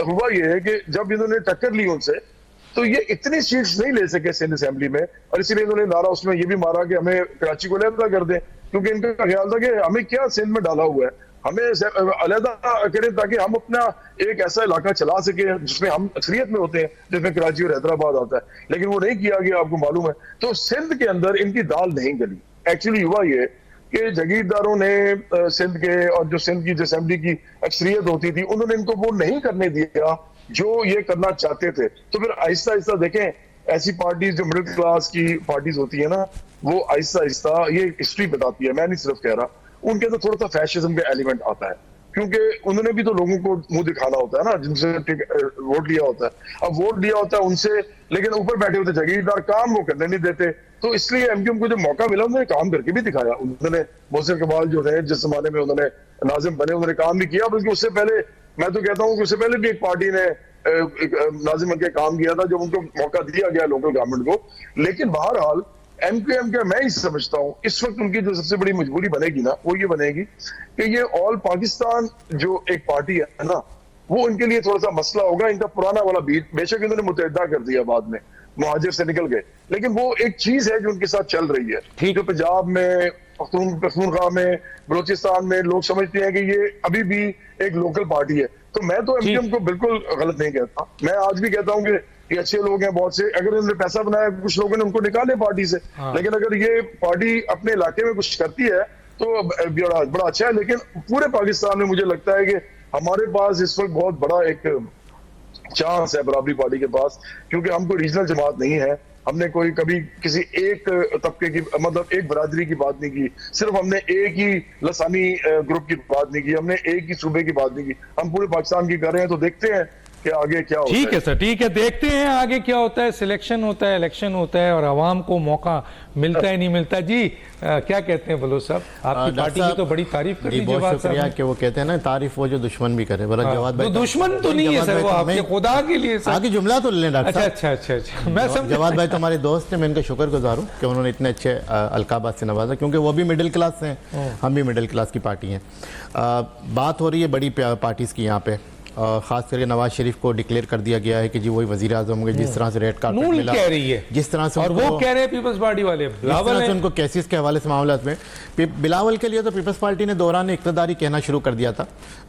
हुआ ये है कि जब इन्होंने टक्कर ली उनसे तो ये इतनी सीट्स नहीं ले सके सिंध असेंबली में, और इसीलिए इन्होंने नारा उसमें ये भी मारा कि हमें कराची को अलहदा कर दें, क्योंकि इनका ख्याल था कि हमें क्या सिंध में डाला हुआ है, हमें अलहदा करें ताकि हम अपना एक ऐसा इलाका चला सके जिसमें हम अक्सरियत में होते हैं, जिसमें कराची और हैदराबाद आता है। लेकिन वो नहीं किया गया, आपको मालूम है। तो सिंध के अंदर इनकी दाल नहीं गली। एक्चुअली हुआ ये कि जागीरदारों ने सिंध के और जो सिंध की असेंबली की अक्सरियत होती थी, उन्होंने इनको वो नहीं करने दिया जो ये करना चाहते थे। तो फिर आहिस्ता आहिस्ता देखें, ऐसी पार्टीज जो मिडिल क्लास की पार्टीज होती है ना, वो आहिस्ता आहिस्ता, ये हिस्ट्री बताती है, मैं नहीं सिर्फ कह रहा, उनके अंदर थोड़ा सा फैशिज्म का एलिमेंट आता है, क्योंकि उन्होंने भी तो लोगों को मुंह दिखाना होता है ना, जिनसे वोट लिया होता है। अब वोट लिया होता है उनसे, लेकिन ऊपर बैठे होते जागीरदार काम वो करने नहीं देते। तो इसलिए एमक्यूएम को जब मौका मिला उन्होंने काम करके भी दिखाया। उन्होंने मोहसिन कमाल जो है, जिस जमाने में उन्होंने नाजिम बने, उन्होंने काम भी किया। बल्कि उससे पहले, मैं तो कहता हूँ कि उससे पहले भी एक पार्टी ने नाजिम बन के काम किया था, जब उनको मौका दिया गया लोकल गवर्नमेंट को। लेकिन बहरहाल एमक्यूएम का मैं ही समझता हूं इस वक्त उनकी जो सबसे बड़ी मजबूरी बनेगी ना, वो ये बनेगी कि ये ऑल पाकिस्तान जो एक पार्टी है ना, वो इनके लिए थोड़ा सा मसला होगा। इनका पुराना वाला बीज, बेशक इन्होंने मुतहदा कर दिया बाद में, मुहाजिर से निकल गए, लेकिन वो एक चीज है जो उनके साथ चल रही है। जो पंजाब में, पख्तूनख्वा में, बलोचिस्तान में लोग समझते हैं कि ये अभी भी एक लोकल पार्टी है। तो मैं तो एमक्यूएम को बिल्कुल गलत नहीं कहता। मैं आज भी कहता हूँ कि ये अच्छे लोग हैं बहुत से, अगर उन्होंने पैसा बनाया, कुछ लोगों ने उनको निकाले पार्टी से। लेकिन अगर ये पार्टी अपने इलाके में कुछ करती है तो बड़ा अच्छा है। लेकिन पूरे पाकिस्तान में मुझे लगता है कि हमारे पास इस वक्त बहुत बड़ा एक चांस है बराबरी पार्टी के पास, क्योंकि हम कोई रीजनल जमात नहीं है। हमने कोई कभी किसी एक तबके की, मतलब एक बरादरी की बात नहीं की, सिर्फ हमने एक ही लसानी ग्रुप की बात नहीं की, हमने एक ही सूबे की बात नहीं की, हम पूरे पाकिस्तान की कर रहे हैं। तो देखते हैं कि आगे क्या होता है। ठीक है सर, ठीक है, देखते हैं आगे क्या होता है। सिलेक्शन होता है, इलेक्शन होता है, और आवाम को मौका मिलता है नहीं मिलता। जी क्या कहते हैं बलोच साहब, आपकी पार्टी की तो बड़ी तारीफ कर दी। बहुत शुक्रिया कि वो कहते हैं ना, तारीफ वो जो दुश्मन भी करे। बड़ा जवाब भाई, दुश्मन तो नहीं है सर, वो आपके खुदा के लिए सर। आगे जुमला तो ले डॉक्टर साहब। अच्छा, मैं समझ। जवाद भाई तुम्हारे दोस्त हैं, मैं इनका शुक्रगुजार हूँ कि उन्होंने इतने अच्छे अलकाबात से नवाजा, क्योंकि वो भी मिडिल क्लास से हैं, हम भी मिडिल क्लास की पार्टी हैं। बात हो रही है बड़ी पार्टीज की यहाँ पे, खास करके नवाज शरीफ को डिक्लेयर कर दिया गया है कि जी वही वजीर आजम होंगे। जिस तरह से रेड कार्पेट मिला, कह रही है जिस तरह से, और वो कह रहे हैं पीपल्स पार्टी वाले, बिलावल उनको केसेस के हवाले से मामला में, बिलावल के लिए तो पीपल्स पार्टी ने दौरान इक़्तिदारी कहना शुरू कर दिया था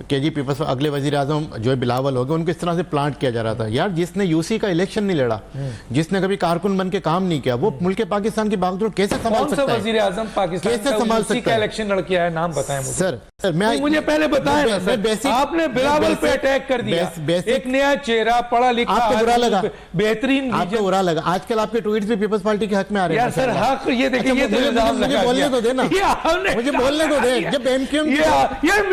कि जी पीपल्स अगले वजीर आजम जो है बिलावल हो गए। उनको इस तरह से प्लांट किया जा रहा था। यार, जिसने यूसी का इलेक्शन नहीं लड़ा, जिसने कभी कारकुन बन के काम नहीं किया, वो मुल्क पाकिस्तान की बागडोर कैसे संभाल सकता है? वजीर आजम पाकिस्तान कैसे संभाल सकता है? इलेक्शन लड़के आए, नाम बताएं सर। मुझे पहले बताएं ना सर, आपने बिलावल पे अटैक कर दिया, एक नया चेहरा, पढ़ा लिखा, आपको बुरा लगा, बेहतरीन, आपको बुरा लगा। आजकल आपके ट्वीट्स भी पीपल्स पार्टी के हक में आ रहे हैं। सर हक, ये देखिए, ये मुझे बोलने तो देना, मुझे बोलने तो दे। जब एमक्यूएम, यार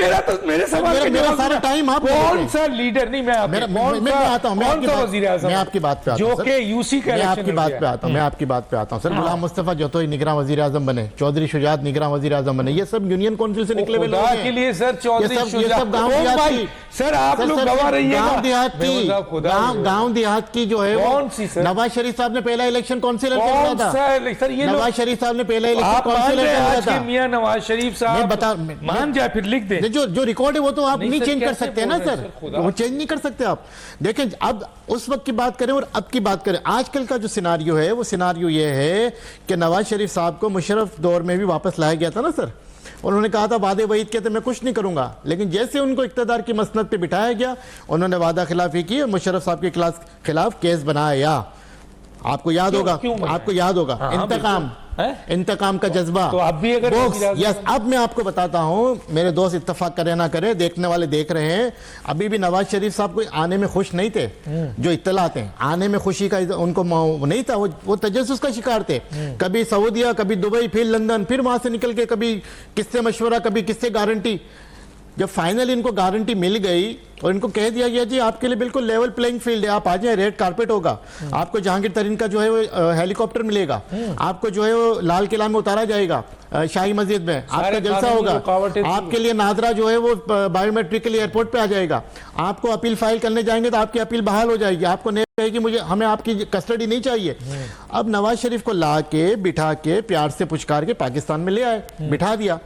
मेरे सवाल के मेरा सारा टाइम आप, कौन सा लीडर नहीं, मैं आता हूं, मैं आपकी बात पे आता हूं, जो कि यूसी का, मैं आपकी बात पे आता हूं, मैं आपकी बात पे आता हूं। सर, गुलाम मुस्तफा जोतोई निगरान वजीर आजम बने, चौधरी शुजात निगरान वजीर आजम बने, ये सब यूनियन काउंसिल से निकले हुए लोग हैं। के लिए सर, चौधरी ये सब गांव सर, आप लोग सर गवा रहिएगा। गांव देहात मेहबूब की साहब, खुदा से गांव देहात की जो है कौन सी सर? नवाज शरीफ साहब ने पहला इलेक्शन कौन से लड़ के कौन लड़ा सा था? है? सर ये नवाज शरीफ साहब ने पहला इलेक्शन आप कौन से मान लड़ रहे के हैं लड़ा आज के था? मियां नवाज शरीफ साहब मैं मान जाए, फिर लिख दे। जो रिकॉर्ड है वो तो आप नहीं नहीं सर, चेंज कर कैसे सकते हैं ना बोल रहे सर, हैं सर, खुदा। वो चेंज नहीं कर सकते आप। देखें अब उस वक्त की बात करें और अब की बात करें, आजकल का जो सिनारियो है वो सिनारियो ये है कि नवाज शरीफ साहब को मुशर्रफ दौर में भी वापस लाया गया था ना सर। उन्होंने कहा था वादे वईद के थे मैं कुछ नहीं करूंगा, लेकिन जैसे उनको इक्तदार की मसनद पे बिठाया गया उन्होंने वादा खिलाफी की और मुशर्रफ साहब के खिलाफ केस बनाया। आपको याद होगा, आपको याद होगा इंतकाम का जज्बा। तो आप भी अगर यस, अब मैं आपको बताता हूं, मेरे दोस्त इत्तेफाक करे ना करे, देखने वाले देख रहे हैं, अभी भी नवाज शरीफ साहब कोई आने में खुश नहीं थे। जो इत्तलात हैं आने में खुशी का उनको नहीं था, वो तजस्सुस का शिकार थे। कभी सऊदिया, कभी दुबई, फिर लंदन, फिर वहां से निकल के कभी किससे मशवरा, कभी किससे गारंटी। जब फाइनल इनको गारंटी मिल गई और इनको कह दिया गया जी आपके लिए बिल्कुल लेवल प्लेइंग फील्ड है, आप आ जाए, रेड कारपेट होगा, आपको जहांगीर तरीन का जो है वो हेलीकॉप्टर मिलेगा, आपको जो है वो लाल किला में उतारा जाएगा, शाही मस्जिद में आपका जलसा होगा, आपके लिए नादरा जो है वो बायोमेट्रिक के लिए एयरपोर्ट पे आ जाएगा, आपको अपील फाइल करने जाएंगे तो आपकी अपील बहाल हो जाएगी, आपको नहीं कहेगी मुझे हमें आपकी कस्टडी नहीं चाहिए। अब नवाज शरीफ को ला के बिठा के प्यार से पुचकार के पाकिस्तान में ले आए, बिठा दिया।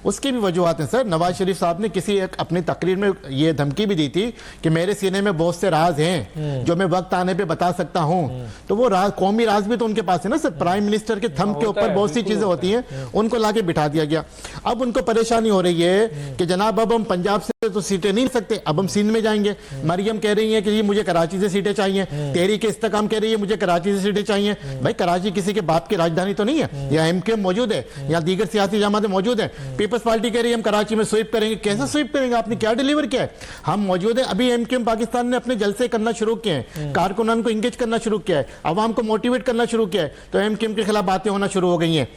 उसकी भी वजूहत हैं सर। नवाज शरीफ साहब ने किसी एक अपनी तकरीर में ये धमकी भी दी थी कि मेरे सीने में बहुत से राज हैं जो मैं वक्त आने पे बता सकता हूं। तो वो राज, कौमी राज भी तो उनके पास है ना सर। प्राइम मिनिस्टर के थंब के ऊपर बहुत सी चीजें होती हैं, उनको लाके बिठा दिया गया। अब उनको परेशानी हो रही है कि जनाब अब हम पंजाब से तो सीटें नहीं सकते, अब हम सिंध में जाएंगे। मरियम कह रही है कि ये मुझे कराची से सीटें चाहिए, तहरीक इस्तेकाम कह रही है मुझे कराची से सीटें चाहिए। भाई कराची किसी के बाप की राजधानी तो नहीं है, या एमकेएम मौजूद है या दीगर सियासी जमातें मौजूद है। पीपल्स पार्टी कह रही है हम कराची में स्वीप करेंगे। कैसे स्वीप करेंगे? आपने क्या डिलीवर किया है? हम मौजूद है। अभी एमकेएम पाकिस्तान ने अपने जलसे करना शुरू किए हैं, कारकुनान को इंगेज करना शुरू किया है, अवाम को मोटिवेट करना शुरू किया है, तो एमकेएम के खिलाफ बातें होना शुरू हो गई हैं।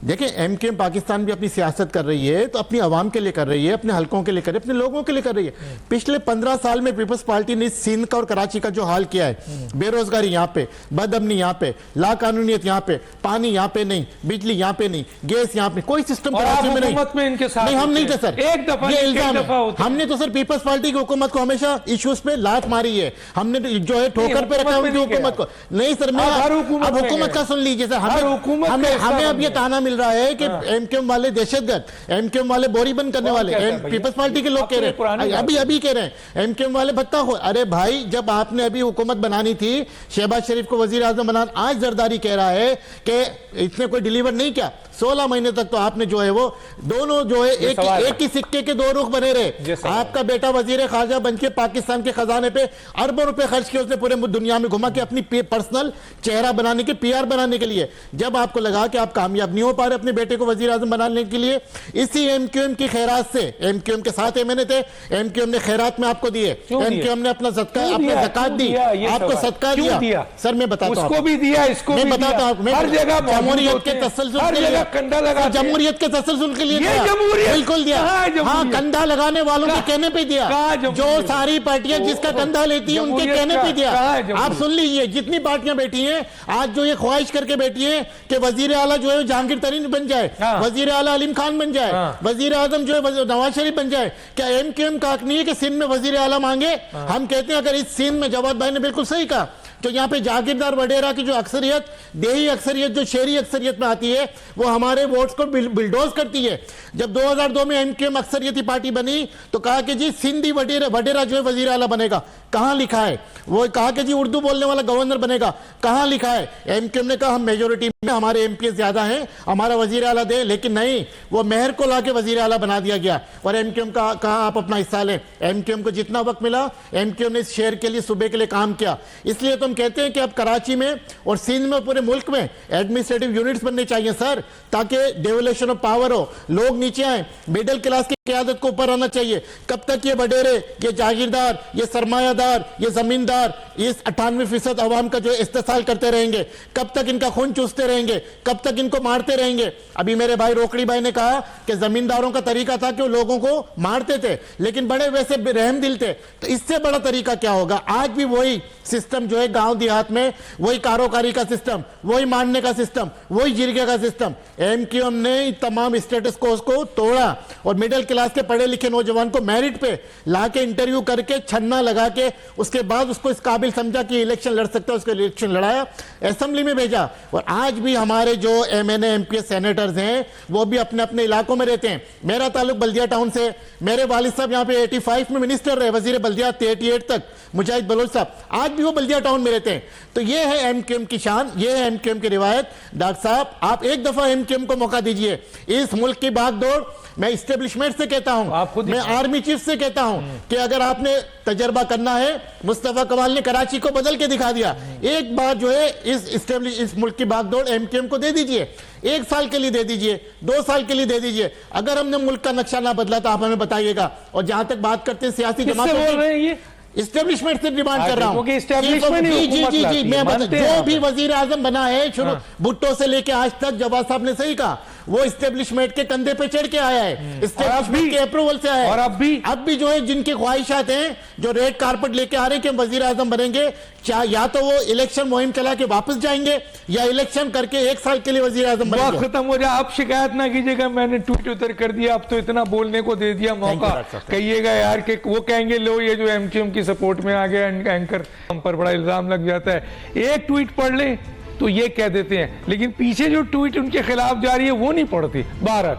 देखिए एमकेएम पाकिस्तान भी अपनी सियासत कर रही है तो अपनी अवाम के लिए कर रही है, अपने हलकों के लिए कर रही है, अपने लोगों के लिए कर रही है। पिछले 15 साल में पीपल्स पार्टी ने सिंध का और कराची का जो हाल किया है, बेरोजगारी यहाँ पे, बदअमनी यहाँ पे, लाकानूनियत यहाँ पे, पानी यहाँ पे नहीं, बिजली यहाँ पे नहीं, गैस यहाँ पे, कोई सिस्टम कराची में नहीं। इनके साथ नहीं हम नहीं थे सर, एक दफा ये इल्जाम है। हमने तो सर पीपल्स पार्टी की हुकूमत को हमेशा इश्यूज पे लात मारी है, हमने जो है ठोकर पे रखा उनकी हुकूमत को। नहीं सर, मैं अब हुकूमत का सुन लीजिए सर। हमें अब ये ताना मिल रहा है कि एमकेएम वाले दहशतगर्द, एमकेएम वाले बोरी बंद करने वाले, पीपल्स पार्टी के लोग कह रहे हैं, अभी कह रहे हैं एमकेएम वाले भत्ता हो। अरे भाई जब आपने अभी हुकूमत बनानी थी, शहबाज शरीफ को वजीर आजम बनाना, आज जरदारी कह रहा है कि इसने कोई डिलीवर नहीं किया। 16 महीने तक तो आपने जो है वो दोनों जो है एक ही सिक्के के दो रुख बने रहे। आपका बेटा वजीर खारजा बनके पाकिस्तान के खजाने पे अरबों रुपए खर्च किए उसने पूरे दुनिया में घुमा के अपनी पर्सनल चेहरा बनाने के, पीआर बनाने के लिए। जब आपको लगा कि आप कामयाब नहीं हो पा रहे अपने बेटे को वजीर आजम बनाने के लिए, इसी एमक्यूएम की खैरात से, एमक्यूएम के साथ एमएनए थे, एमक्यूएम ने खैरात में आपको दिए, एमक्यूएम ने अपना ज़कात दी, आपको सदका दिया। सर मैं बताता हूं, उसको भी दिया, इसको भी बताता हूं, हर जगह जमहूरियत के तसलसल के लिए, कंधा लगा, जमहूरियत के तसलसल के लिए बिल्कुल दिया। हाँ, कंधा लगाने वालों के कहने पे दिया, जो सारी पार्टियां जिसका कंधा लेती है उनके कहने पे दिया। आप सुन लीजिए, जितनी पार्टियां बैठी हैं आज जो ये ख्वाहिश करके बैठी हैं कि वजीर आला जो है जहांगीर तरीन बन जाए, वजीर आला अलीम खान बन जाए, वजीर आजम जो है नवाज शरीफ बन जाए। क्या एमक्यूएम का हक नहीं है कि सिंध में वजीर आला मांगे? हम कहते हैं अगर इस सिंध में, जवाद भाई ने बिल्कुल सही कहा, तो यहाँ पे जागीरदार वडेरा की जो अक्सरियत, देही अक्सरियत जो शहरी अक्सरियत में आती है, वो हमारे वोट्स को बिल्डोज करती है। जब 2002 में एमक्यूएम अक्सरियती पार्टी बनी तो कहा कि जी सिंधी वडेरा जो है वजीर आला बनेगा। कहां लिखा है? वो कहा कि जी उर्दू बोलने वाला गवर्नर बनेगा। कहां लिखा है? एमक्यूएम ने कहा हम मेजोरिटी में, हमारे एमपी ज्यादा हैं, हमारा वजीर आला दे। लेकिन नहीं, वो मेहर को लाके वजीर आला बना दिया गया। और एमक्यूएम का कहा आप अपना हिस्सा लें। एमक्यूएम को जितना वक्त मिला एमक्यूएम ने इस शहर के लिए, सूबे के लिए काम किया। इसलिए तो हम कहते हैं कि अब कराची में और सिंध में, पूरे मुल्क में एडमिनिस्ट्रेटिव यूनिट्स बनने चाहिए सर, ताकि डेवोल्यूशन ऑफ पावर हो, लोग नीचे आए, मिडिल क्लास की क़यादत को ऊपर आना चाहिए। कब तक ये बडेरे, ये जागीरदार, ये सरमायादार, ये जमींदार इस 98% अवाम का जो इस्तेसाल करते रहेंगे? कब तक इनका खून चूसते रहेंगे? कब तक इनको मारते रहेंगे? अभी मेरे भाई रोकड़ी भाई ने कहा कि जमींदारों का तरीका था कि वो लोगों को मारते थे, लेकिन बड़े वैसे रहम दिल थे। तो इससे बड़ा तरीका क्या होगा? आज भी वही सिस्टम जो है गांव देहात में, वही कारोकारी का सिस्टम, वही मारने का सिस्टम, वही जिरगे का सिस्टम। एमक्यूएम ने तमाम स्टेटस को तोड़ा और मिडिल क्लास के पढ़े लिखे नौजवान को मेरिट पे लाके इंटरव्यू करके छन्ना लगा के उसके बाद उसको इस काबिल समझा कि इलेक्शन लड़ सकता है, उसको इलेक्शन लड़ाया, असेंबली में भेजा। और आज भी हमारे जो MNA MP सेनेटर्स हैं वो भी अपने अपने इलाकों में रहते हैं। मेरा ताल्लुक बल्दिया टाउन से, मेरे वालिद साहब यहाँ पे 85 में मिनिस्टर रहे, वजीर बल्दियात 88 तक, मुजाहिद बलोच साहब, आज भी वो बल्दिया टाउन में रहते हैं। तो ये है MQM की शान, ये है MQM की रिवायत। डॉक्टर साहब आप एक दफा MQM को मौका दीजिए। इस मुल्क की भागदौड़, मैं इस्टेब्लिशमेंट से कहता हूं, मैं आर्मी चीफ से कहता हूं कि अगर आपने तजर्बा करना है, मुस्तफा कमाल ने कराची को बदल के दिखा दिया। एक बार जो है इस मुल्क की भागदौड़ MQM को दे दीजिए, 1 साल के लिए दे दीजिए, 2 साल के लिए दे दीजिए। अगर हमने मुल्क का नक्शा ना बदला तो आप हमें बताइएगा। और जहां तक बात करते हैं सियासी जमात, इस्टेब्लिशमेंट से डिमांड कर रहा हूं, जी मैं जो भी वजीर आजम बना है शुरू भुट्टो से लेके आज तक, जवाब साहब ने सही कहा, वो इस्टेब्लिशमेंट के कंधे पे चढ़ के आया है, इस्टेब्लिशमेंट के अप्रूवल से आया है। और अब भी जो है जिनकी ख्वाहिशात हैं, जो रेड कारपेट लेके आ रहे हैं कि हम वजीर आजम बनेंगे, या तो वो इलेक्शन मुहिम चला के वापस जाएंगे या इलेक्शन करके 1 साल के लिए वजीर आजम बनेंगे। खत्म हो जाए, आप शिकायत ना कीजिएगा मैंने ट्वीट उतर कर दिया, अब तो इतना बोलने को दे दिया मौका, कहिएगा यार कि वो कहेंगे लो ये जो MQM की सपोर्ट में आ गया एंकर, हम पर बड़ा इल्जाम लग जाता है। एक ट्वीट पढ़ ले तो ये कह देते हैं, लेकिन पीछे जो ट्वीट उनके खिलाफ जा रही है वो नहीं पढ़ती। 12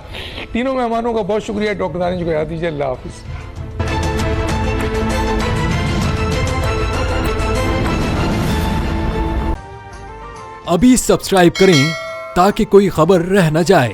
तीनों मेहमानों का बहुत शुक्रिया, डॉक्टर दानिश को याद दीजिए। अल्लाह हाफिज। अभी सब्सक्राइब करें ताकि कोई खबर रह न जाए।